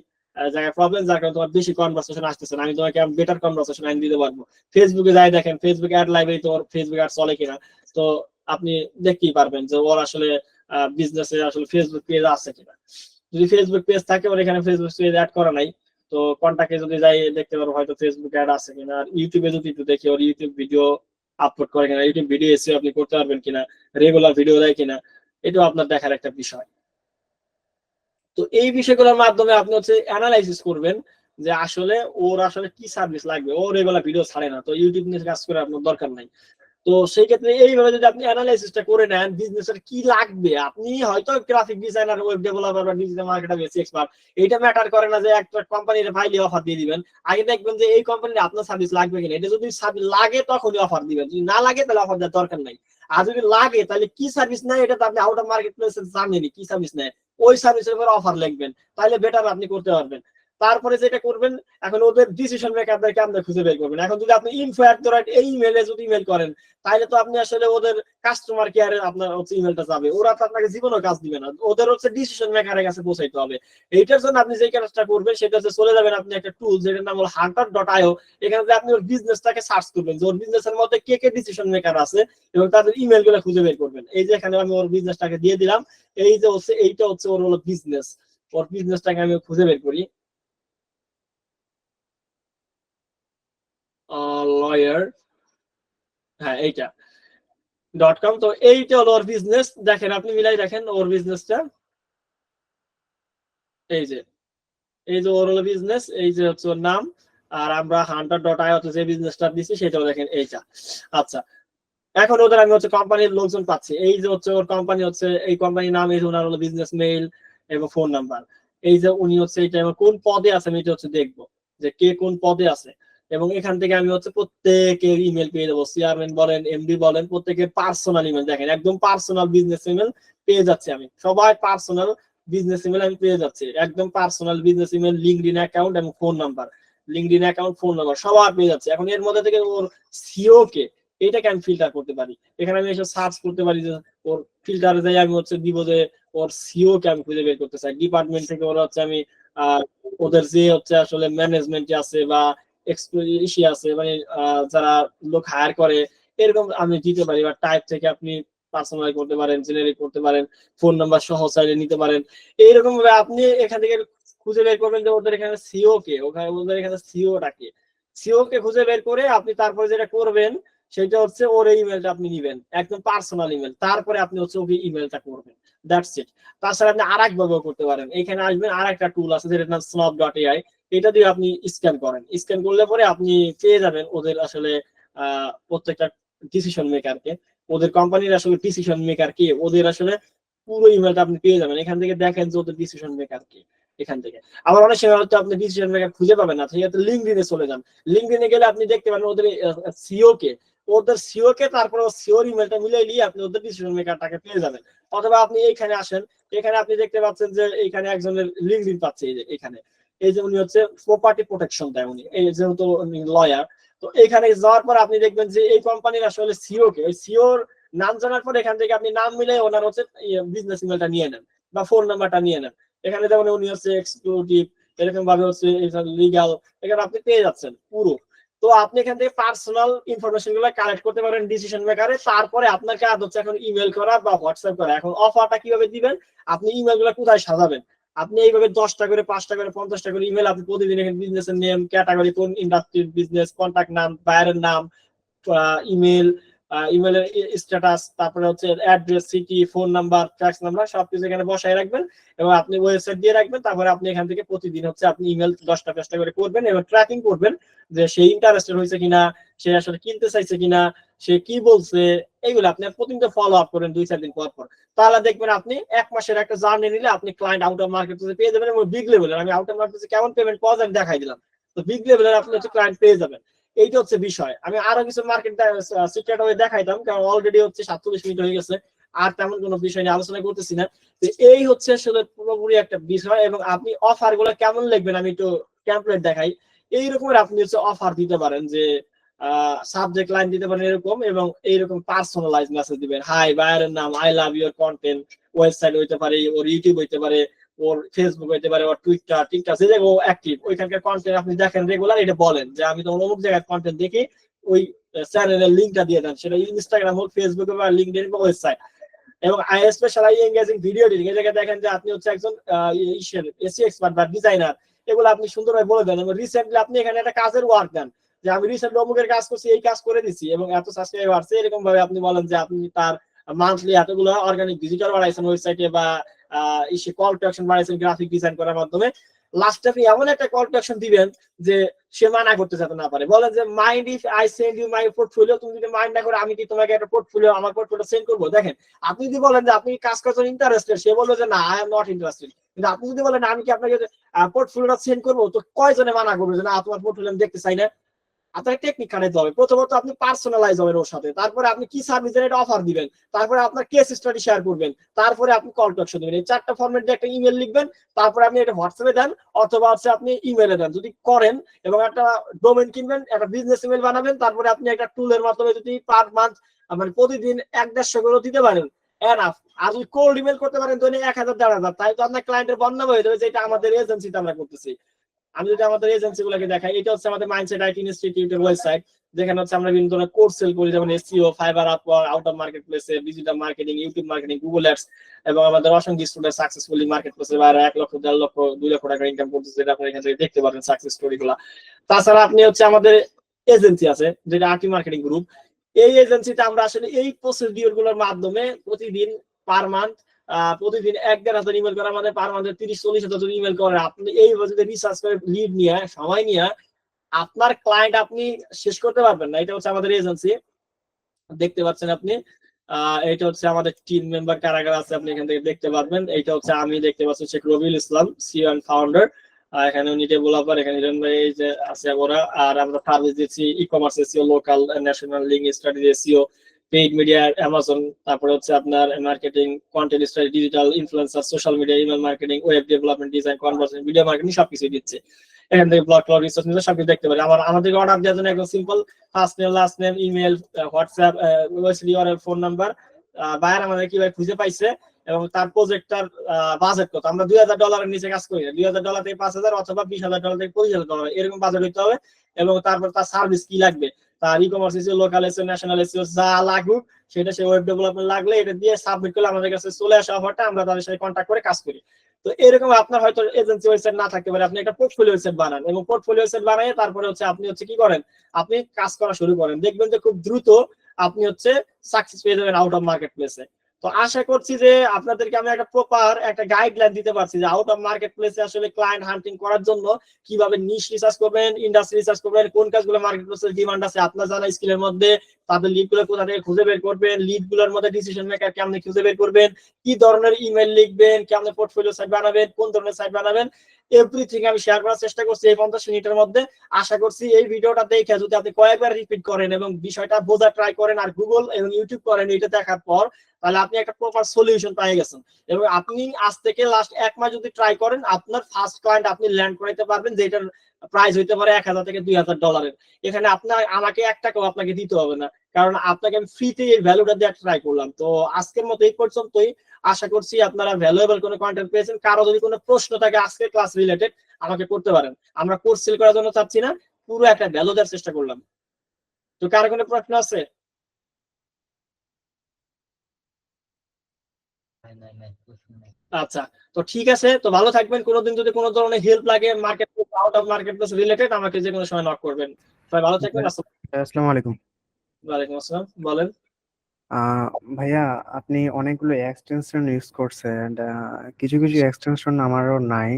জায়গায় প্রবলেম, যার কারণে তোমার বেশি কনভারসেশন আসতেছে না, আমি তোমাকে বেটার কনভারসেশন আইন দিতে পারবো। ফেসবুকে যাই দেখেন ফেসবুক অ্যাড লাইব্রেরি তো ওর ফেসবুক অ্যাড চলে কিনা, তো আপনি দেখতেই পারবেন যে ওর আসলে বিজনেসে আসলে ফেসবুক পেজ আছে কিনা। যদি ফেসবুক পেজ থাকে ওর এখানে ফেসবুক পেজ অ্যাড করা নাই, তো কন্টাক্টে যদি যাই দেখতে পারবো হয়তো ফেসবুক অ্যাড আছে কিনা। আর ইউটিউবে যদি একটু দেখি ওর ইউটিউব ভিডিও আপলোড করে কিনা, ইউটিউব ভিডিও এসে আপনি করতে পারবেন কিনা, রেগুলার ভিডিও দেয় কিনা, এটাও আপনার দেখার একটা বিষয়। তো এই বিষয়গুলোর মাধ্যমে আপনি হচ্ছে অ্যানালাইসিস করবেন যে আসলে ওর আসলে কি সার্ভিস লাগবে। ও রেগুলার ভিডিও ছাড়ে না, তো ইউটিউব নিয়ে কাজ করে আপনার দরকার নাই। তো সেই ক্ষেত্রে এইভাবে যদি আপনি অ্যানালাইসিসটা করে নেন বিজনেসের কি লাগবে, আপনি হয়তো গ্রাফিক ডিজাইনার, ওয়েব ডেভেলপার বা ডিজিটাল মার্কেটার বেশি এক্সপার্ট, এটা ম্যাটার করে না যে একটা কোম্পানির ফাইলে অফার দিয়ে দিবেন। আগে দেখবেন যে এই কোম্পানির আপনার সার্ভিস লাগবে কিনা, এটা যদি সার্ভিস লাগে তখনই অফার দিবেন, যদি না লাগে তাহলে অফার দেওয়ার দরকার নাই। আর যদি লাগে তাহলে কি সার্ভিস নেয় এটা তো আপনি আউট অফ মার্কেট প্লেসে জানেনই কি সার্ভিস নেয়, ওই সার্ভিসের উপর অফার লিখবেন, তাহলে বেটার আপনি করতে পারবেন। তারপরে যেটা করবেন, এখন ওদের ডিসিশন মেকারদেরকে আপনি খুঁজে বের করবেন। এখন যদি আপনি info@, এই ইমেলে যদি ইমেল করেন, তাহলে তো আপনি আসলে ওদের কাস্টমার কেয়ারে আপনার হচ্ছে ইমেলটা যাবে, ওরা তো আপনাকে জীবনও কাজ দিবে না, ওদের হচ্ছে ডিসিশন মেকারের কাছে পৌঁছাইতে হবে। এইটার জন্য আপনি যে কাজটা করবেন সেটা হচ্ছে চলে যাবেন আপনি একটা টুল যেটার নাম হলো hunter.io। এখানে আপনি ওর বিজনেসটাকে সার্চ করবেন যে ওর বিজনেসের মধ্যে কে কে ডিসিশন মেকার আছে এবং তাদের ইমেল গুলো খুঁজে বের করবেন। এই যে এখানে আমি ওর বিজনেসটাকে দিয়ে দিলাম, এই যে হচ্ছে এইটা হচ্ছে ওর হলো বিজনেস, ওর বিজনেসটাকে আমি খুঁজে বের করি। লয়ার, হ্যাঁ এইটা .com। তো এইটা হলো ওর বিজনেস, দেখেন আপনি মিলাই দেখেন ওর বিজনেসটা, এই যে ওর হলো বিজনেস, এই যে হচ্ছে ওর নাম। আর আমরা hunter.io তে যে বিজনেসটা দিছি সেটাও দেখেন এইটা। আচ্ছা, এখন ওদের আমি হচ্ছে কোম্পানির লোকজন পাচ্ছি, এই যে হচ্ছে ওর কোম্পানি হচ্ছে এই কোম্পানির নাম, এই যে ওনার হলো বিজনেস মেইল এবং ফোন নাম্বার। এই যে উনি হচ্ছে এটা কোন পদে আছে আমি এটা হচ্ছে দেখবো যে কে কোন পদে আছে, এবং এখান থেকে আমি হচ্ছে প্রত্যেকের ইমেল পেয়ে যাবো, চেয়ারম্যান বলেন এমডি বলেন প্রত্যেকের পার্সোনাল ইমেল, দেখেন একদম পার্সোনাল বিজনেস ইমেল পেয়ে যাচ্ছে আমি, সবাই পার্সোনাল বিজনেস ইমেল আমি পেয়ে যাচ্ছি, একদম personal business email, LinkedIn account এবং phone number, LinkedIn account phone number সবার পেয়ে যাচ্ছে। এখন এর মধ্যে থেকে ওর সিও কে এটাকে আমি ফিল্টার করতে পারি, এখানে আমি এসে সার্চ করতে পারি যে ওর ফিল্টারে যাই আমি হচ্ছে দিব যে ওর সিও কে আমি খুঁজে বের করতে চাই, ডিপার্টমেন্ট থেকে ওরা হচ্ছে আমি ওদের যে হচ্ছে আসলে ম্যানেজমেন্ট আছে বা ইসি আছে মানে যারা লোক হায়ার করে এরকম আমি দিতে পারি, বা টাইপ থেকে আপনি পার্সোনাল করতে পারেন, জেনারেট করতে পারেন, ফোন নাম্বার সহ চাইলে নিতে পারেন। এইরকম ভাবে আপনি এখান থেকে খুঁজে বের করবেন যে ওদের এখানে সিও কে, ওখানে ওদের এখানে সিও ডাকে, সিও কে খুঁজে বের করে আপনি তারপরে যেটা করবেন সেটা হচ্ছে ওর ইমেলটা আপনি নিবেন, একদম পার্সোনাল ইমেল, তারপরে আপনি হচ্ছে ওকে ইমেলটা করবেন, দ্যাটস ইট। তাছাড়া আপনি আরেক ব্যবহার করতে পারেন, এখানে আসবেন আর একটা টুল আছে যেটার নাম snap.ai, এটা দিয়ে আপনি স্ক্যান করেন, স্ক্যান করলে পরে আপনি পেয়ে যাবেন ওদের আসলে প্রত্যেকটা ডিসিশন মেকারকে, ওদের কোম্পানির আসলে ডিসিশন মেকার কে, ওদের আসলে পুরো ইমেলটা আপনি পেয়ে যাবেন। এখান থেকে দেখেন যে ওদের ডিসিশন মেকার কে, এখান থেকে। আবার অনেক সময় হয়তো আপনি ডিসিশন মেকার খুঁজে পাবেন না, ঠিক আছে, লিঙ্কডইনে চলে যান, লিঙ্কডইনে গেলে আপনি দেখতে পাবেন ওদের সিও কে, ওদের সিও কে, তারপরে সিওর ইমেলটা মিলিয়ে নিয়ে আপনি ওদের ডিসিশন মেকারটাকে পেয়ে যাবেন। অথবা আপনি এইখানে আসেন, এখানে আপনি দেখতে পাচ্ছেন যে এইখানে একজনের লিঙ্কডইন পাচ্ছে, এই যে এখানে, এই যে উনি হচ্ছে প্রপার্টি প্রোটেকশন দেয় উনি, এই যেহেতু লয়ার। তো এখানে যাওয়ার পর আপনি দেখবেন যে এই কোম্পানির আসলে সিও কে, ওই সিওর নাম জানার পর এখান থেকে আপনি নাম মিলে ওনার হচ্ছে বিজনেস ইমেলটা নিয়ে নেন বা ফোন নাম্বারটা নিয়ে নেন। এখানে যেমন উনি হচ্ছে এক্সিকিউটিভ, এরকম ভাবে হচ্ছে লিগাল, এখানে আপনি পেয়ে যাচ্ছেন পুরো। তো আপনি এখান থেকে পার্সোনাল ইনফরমেশন গুলো কালেক্ট করতে পারেন ডিসিশন মেকারে, তারপরে আপনার কাজ হচ্ছে এখন ইমেল করা বা হোয়াটসঅ্যাপ করা। এখন অফারটা কিভাবে দিবেন, আপনি ইমেল গুলো কোথায় সাজাবেন, আপনি এইভাবে 10টা করে 5টা করে 50টা করে ইমেল আপনি প্রতিদিন এখানে বিজনেসের নেম, ক্যাটাগরি, কোন ইন্ডাস্ট্রির বিজনেস, কন্ট্যাক্ট নাম, বায়ারের নাম, ইমেল, ইমেলের স্ট্যাটাস, তারপরে হচ্ছে address, city, phone number, fax number সবকিছু এখানে বসায় রাখবেন এবং আপনি ওয়েবসাইট দিয়ে রাখবেন। তারপরে আপনি এখান থেকে প্রতিদিন হচ্ছে আপনি ইমেল 10টা 5টা করে করবেন এবং ট্র্যাকিং করবেন যে সে ইন্টারেস্টেড হয়েছে কিনা, সে আসলে কিনতে চাইছে কিনা, সে কি বলছে, এইগুলো আপনি প্রতিদিন ফলো আপ করেন 2-4 দিন পর পর। তাহলে দেখবেন আপনি 1 মাসের একটা জার্নি নিলে আপনি ক্লায়েন্ট আউট অফ মার্কেট পেয়ে যাবেন, এবং বিগ লেভেলের, আমি আউট অফ মার্কেট কেমন পেমেন্ট পাওয়া যায় দেখাই দিলাম, তো বিগ লেভেলের আপনি হচ্ছে ক্লায়েন্ট পেয়ে যাবেন। এইটা হচ্ছে বিষয়। আমি আরো কিছু মার্কেট সিক্রেট ওয়ে দেখাইতাম, কারণ অলরেডি হচ্ছে 47 মিনিট হয়ে গেছে, আর তেমন কোনো বিষয় নিয়ে আলোচনা করতেছি না। তো এই হচ্ছে আসলে পুরোপুরি একটা বিষয়। এবং আপনি অফার গুলো কেমন লিখবেন আমি একটু টেমপ্লেট দেখাই। এইরকমের আপনি হচ্ছে অফার দিতে পারেন যে সাবজেক্ট লাইন দিতে পারেন এরকম, এবং এইরকম পার্সোনালাইজ মেসেজ দিবেন, হাই বায়ারের নাম, I love your content, website হইতে পারে, ওর ইউটিউব হইতে পারে, ওর ফেসবুক হইতে পারে, ওর টুইটার, টিকটক, যে জায়গায় ও অ্যাক্টিভ ওইখানকার কন্টেন্ট আপনি দেখেন রেগুলার, এটা বলেন যে আমি তো অমুক জায়গায় কন্টেন্ট দেখি, ওই চ্যানেলের লিঙ্কটা দিয়ে দেন, সেটা ইনস্টাগ্রাম হোক, ফেসবুক বা লিঙ্কডইন বা ওয়েবসাইট। এবং I specially engaging video editing, এই জায়গায় দেখেন যে আপনি হচ্ছে একজন এসি এক্সপার্ট বা ডিজাইনার, এগুলো আপনি সুন্দরভাবে বলে দেন। এবং রিসেন্টলি আপনি এখানে একটা কাজের ওয়ার্ক দেন যে আমি রিসেন্টলি অমুকের কাজ করছি, এই কাজ করে দিচ্ছি এবং এত সাবস্ক্রাইবার আছে, এরকম ভাবে আপনি বলেন যে আপনি তার মান্থলি এতগুলো অর্গানিক ভিজিটর বাড়াইছেন ওয়েবসাইটে, বা কল টু অ্যাকশন বাড়াইছেন গ্রাফিক ডিজাইন করার মাধ্যমে। লাস্টে আপনি এমন একটা কল টু অ্যাকশন দিবেন যে সে মানা করতে যাতে না পারে, বলেন যে mind if I send you my portfolio, তুমি যদি মাইন্ড না করে আমি কি তোমাকে একটা পোর্টফোলিও, আমার পোর্টফোলিও সেন্ড করবো। দেখেন আপনি যদি বলেন যে আপনি কাজ করছেন ইন্টারেস্টেড, সে বললো যে না আই এম নট ইন্টারেস্টেড, কিন্তু আপনি যদি বলেন আমি কি আপনাকে পোর্টফোলিওটা সেন্ড করবো, তো কয়জনে মানা করবে যে না তোমার পোর্টফোলিও আমি দেখতে চাই না। আপনার টেকনিক খাটাইতে হবে। প্রথমত আপনি পার্সোনালাইজ হবেন ওর সাথে, তারপরে আপনি কি সার্ভিসের এটা অফার দিবেন, তারপরে আপনার কেস স্টাডি শেয়ার করবেন, তারপরে আপনি কল টু অ্যাকশন দিবেন। এই 4টা ফরম্যাট দিয়ে একটা ইমেল লিখবেন, তারপরে আপনি এটা হোয়াটসঅ্যাপে দেন অথবা হচ্ছে আপনি ইমেলে দেন যদি করেন, এবং একটা ডোমেন কিনবেন, একটা বিজনেস ইমেল বানাবেন, তারপরে আপনি একটা টুলের মাধ্যমে যদি পার মান্থ মানে প্রতিদিন 1-150 করে দিতে পারেন এনাফ। আর যদি কোল্ড ইমেল করতে পারেন তো 1000-1500, তাই তো আপনার ক্লায়েন্টের বন্যা হয়ে যাবে, যেটা আমাদের এজেন্সিতে আমরা করতেছি। আমি যদি আমাদের এজেন্সি গুলোকে দেখাই, এটা হচ্ছে আমাদের মাইন্ডসেট আইটি ইনস্টিটিউটের ওয়েবসাইট, যেখানে হচ্ছে আমরা বিভিন্ন ধরনের কোর্স সেল করি, যেমন SEO, Fiverr, Upwork, out of market প্লেসে, digital marketing, YouTube marketing, Google ads, এবং আমাদের অসংখ্য স্টুডেন্ট সাকসেসফুলি মার্কেট প্লেসে বাইরে 1 লক্ষ, 1.5 লক্ষ, 2 লক্ষ টাকা ইনকাম করতেছে, যেটা আপনি এখান থেকে দেখতে পারেন সাকসেস স্টোরি গুলা। তাছাড়া আপনি হচ্ছে আমাদের এজেন্সি আছে যেটা আরটি মার্কেটিং গ্রুপ, এই এজেন্সিতে আমরা আসলে এই প্রসিডিওর গুলোর মাধ্যমে প্রতিদিন পার মান্থ প্রতিদিন 1-1.5 ইমেল করে, আমাদের পার মান্থে 30-40 হাজার যদি ইমেল করে, আপনি এই যদি রিসার্চ করে লিড নিয়ে সময় নিয়ে আপনার ক্লায়েন্ট আপনি শেষ করতে পারবেন না। এটা হচ্ছে আমাদের এজেন্সি, দেখতে পাচ্ছেন আপনি। এটা হচ্ছে আমাদের টিম মেম্বার কারা কারা আছে আপনি এখান থেকে দেখতে পারবেন। এটা হচ্ছে আমি দেখতে পাচ্ছি শেখ রবিউল ইসলাম, সিইও এন্ড ফাউন্ডার। এখানে উনি ডেভেলপার, এখানে হিরণ ভাই এই যে আছে ওরা। আর আমরা সার্ভিস দিচ্ছি e commerce SEO, local, national, link study SEO, paid media, Amazon, তারপরে হচ্ছে আপনার marketing, content study, digital influencer, social media, email marketing, web development, design, conversion, video marketing সবকিছু দিচ্ছে। এখান থেকে ব্লগ টগ রিসার্চ নিতে সবকিছু দেখতে পারি। আমাদের অর্ডার দেওয়ার জন্য একদম simple, first name, last name, email, WhatsApp, phone number, buyer আমাদের কিভাবে খুঁজে পাইছে, এবং তার প্রজেক্টটার বাজেট কত। আমরা $2000 নিচে কাজ করি না, $2000 থেকে 5000 অথবা $20000 থেকে $25000 এরকম বাজেট হইতে হবে। এবং তারপর তার সার্ভিস কি লাগবে, তার e commerce SEO, local SEO, national SEO, যা লাগুক সেটা, সে ওয়েব ডেভেলপমেন্ট লাগলে এটা দিয়ে সাবমিট করলে আমাদের কাছে চলে আসা অফারটা, আমরা তাদের সাথে কন্ট্যাক্ট করে কাজ করি। তো এরকম আপনার হয়তো এজেন্সি ওয়েবসাইট না থাকতে পারে, আপনি একটা পোর্টফোলিও ওয়েবসাইট বানান, এবং পোর্টফোলিও ওয়েবসাইট বানিয়ে তারপরে হচ্ছে আপনি হচ্ছে কি করেন, আপনি কাজ করা শুরু করেন, দেখবেন যে খুব দ্রুত আপনি হচ্ছে সাকসেস পেয়ে যাবেন আউট অফ মার্কেট প্লেসে। তো আশা করছি যে আপনাদেরকে আমি একটা প্রপার একটা গাইডলাইন দিতে পারছি যে আউট অফ মার্কেট প্লেসে আসলে ক্লায়েন্ট হান্টিং করার জন্য কিভাবে নিশ রিসার্চ করবেন, ইন্ডাস্ট্রি রিসার্চ করবেন, কোন কাজগুলো মার্কেট প্লেসে ডিমান্ড আছে আপনার জানা স্কিলের মধ্যে, তাদের লিড গুলো কোথা থেকে খুঁজে বের করবেন, লিড গুলোর মধ্যে ডিসিশন মেকার কেমন খুঁজে বের করবেন, কি ধরনের ইমেল লিখবেন, কেমন পোর্টফোলিও সাইট বানাবেন, কোন ধরনের সাইট বানাবেন, এভরিথিং আমি শেয়ার করার চেষ্টা করছি এই 50 মিনিটের মধ্যে। আশা করছি এই ভিডিওটা দেখে যদি আপনি কয়েকবার রিপিট করেন এবং বিষয়টা বোঝা ট্রাই করেন আর গুগল এবং ইউটিউব করেন, এটা দেখার পর তাহলে আপনি একটা প্রপার সলিউশন পেয়ে গেছেন। এবং আপনি আজ থেকে লাস্ট 1 মাস যদি ট্রাই করেন, আপনার ফার্স্ট ক্লায়েন্ট আপনি ল্যান্ড করাইতে পারবেন, যেটার প্রাইস হইতে পারে $1000 থেকে $2000। এখানে আপনার আমাকে 1 টাকাও আপনাকে দিতে হবে না, কারণ আপনাকে আমি ফ্রিতে এই ভ্যালুটা দিয়ে ট্রাই করলাম। তো আজকের মতো এই পর্যন্তই। আশা করছি আপনারা ভ্যালুয়েবল কোনো কন্টেন্ট পেয়েছেন। কারো যদি কোনো প্রশ্ন থাকে আজকের ক্লাস রিলেটেড আমাকে করতে পারেন। আমরা কোর্স সেল করার জন্য চাচ্ছি না, পুরো একটা ভ্যালু দেওয়ার চেষ্টা করলাম। তো কারো কোনো প্রশ্ন আছে? আচ্ছা, তো ঠিক আছে, তো ভালো থাকবেন। কোনোদিন যদি কোনো ধরনের হেল্প লাগে market out of market place related, আমাকে যে কোনো সময় নক করবেন। সবাই ভালো থাকবেন। আসসালামু আলাইকুম। ওয়ালাইকুম আসসালাম, বলেন। আহ, ভাইয়া, আপনি অনেকগুলো এক্সটেনশন ইউজ করছেন, কিছু কিছু এক্সটেনশন আমারও নাই,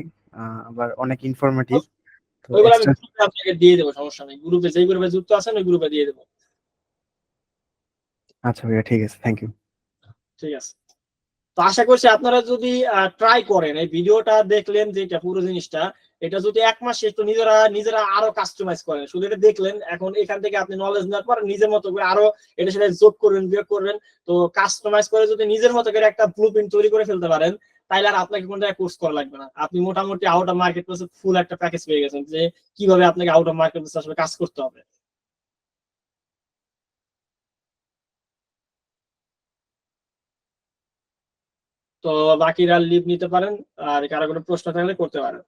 আবার অনেক ইনফরমেটিভ। তো ওইগুলো আমি গ্রুপে আপনাকে দিয়ে দেবো, সমস্যা নেই। গ্রুপে যেই গ্রুপে যুক্ত আছেন ওই গ্রুপে দিয়ে দেবো। আচ্ছা ভাইয়া, ঠিক আছে, থ্যাংক ইউ। ঠিক আছে, তো আশা করছি আপনারা যদি ট্রাই করেন, এই ভিডিওটা দেখলেন যেটা পুরো জিনিসটা, এটা যদি 1 মাস একটু নিজেরা নিজেরা আরো কাস্টমাইজ করেন, শুধু এটা দেখলেন, এখন এখান থেকে আপনি নলেজ নেওয়ার পর নিজের মতো করে আরো এটা সেটা যোগ করবেন, বিয়োগ করবেন। তো কাস্টমাইজ করে যদি নিজের মতো করে একটা ব্লুপ্রিন্ট তৈরি করে ফেলতে পারেন, তাইলে আর আপনাকে কোনো জায়গায় কোর্স করা লাগবে না। আপনি মোটামুটি আউট অফ মার্কেট প্লেসে ফুল একটা প্যাকেজ পেয়ে গেছেন যে কিভাবে আপনাকে আউট অফ মার্কেট প্লেসে আসলে কাজ করতে হবে। তো বাকিরা লিভ নিতে পারেন, আর কারো কোনো প্রশ্ন থাকলে করতে পারেন।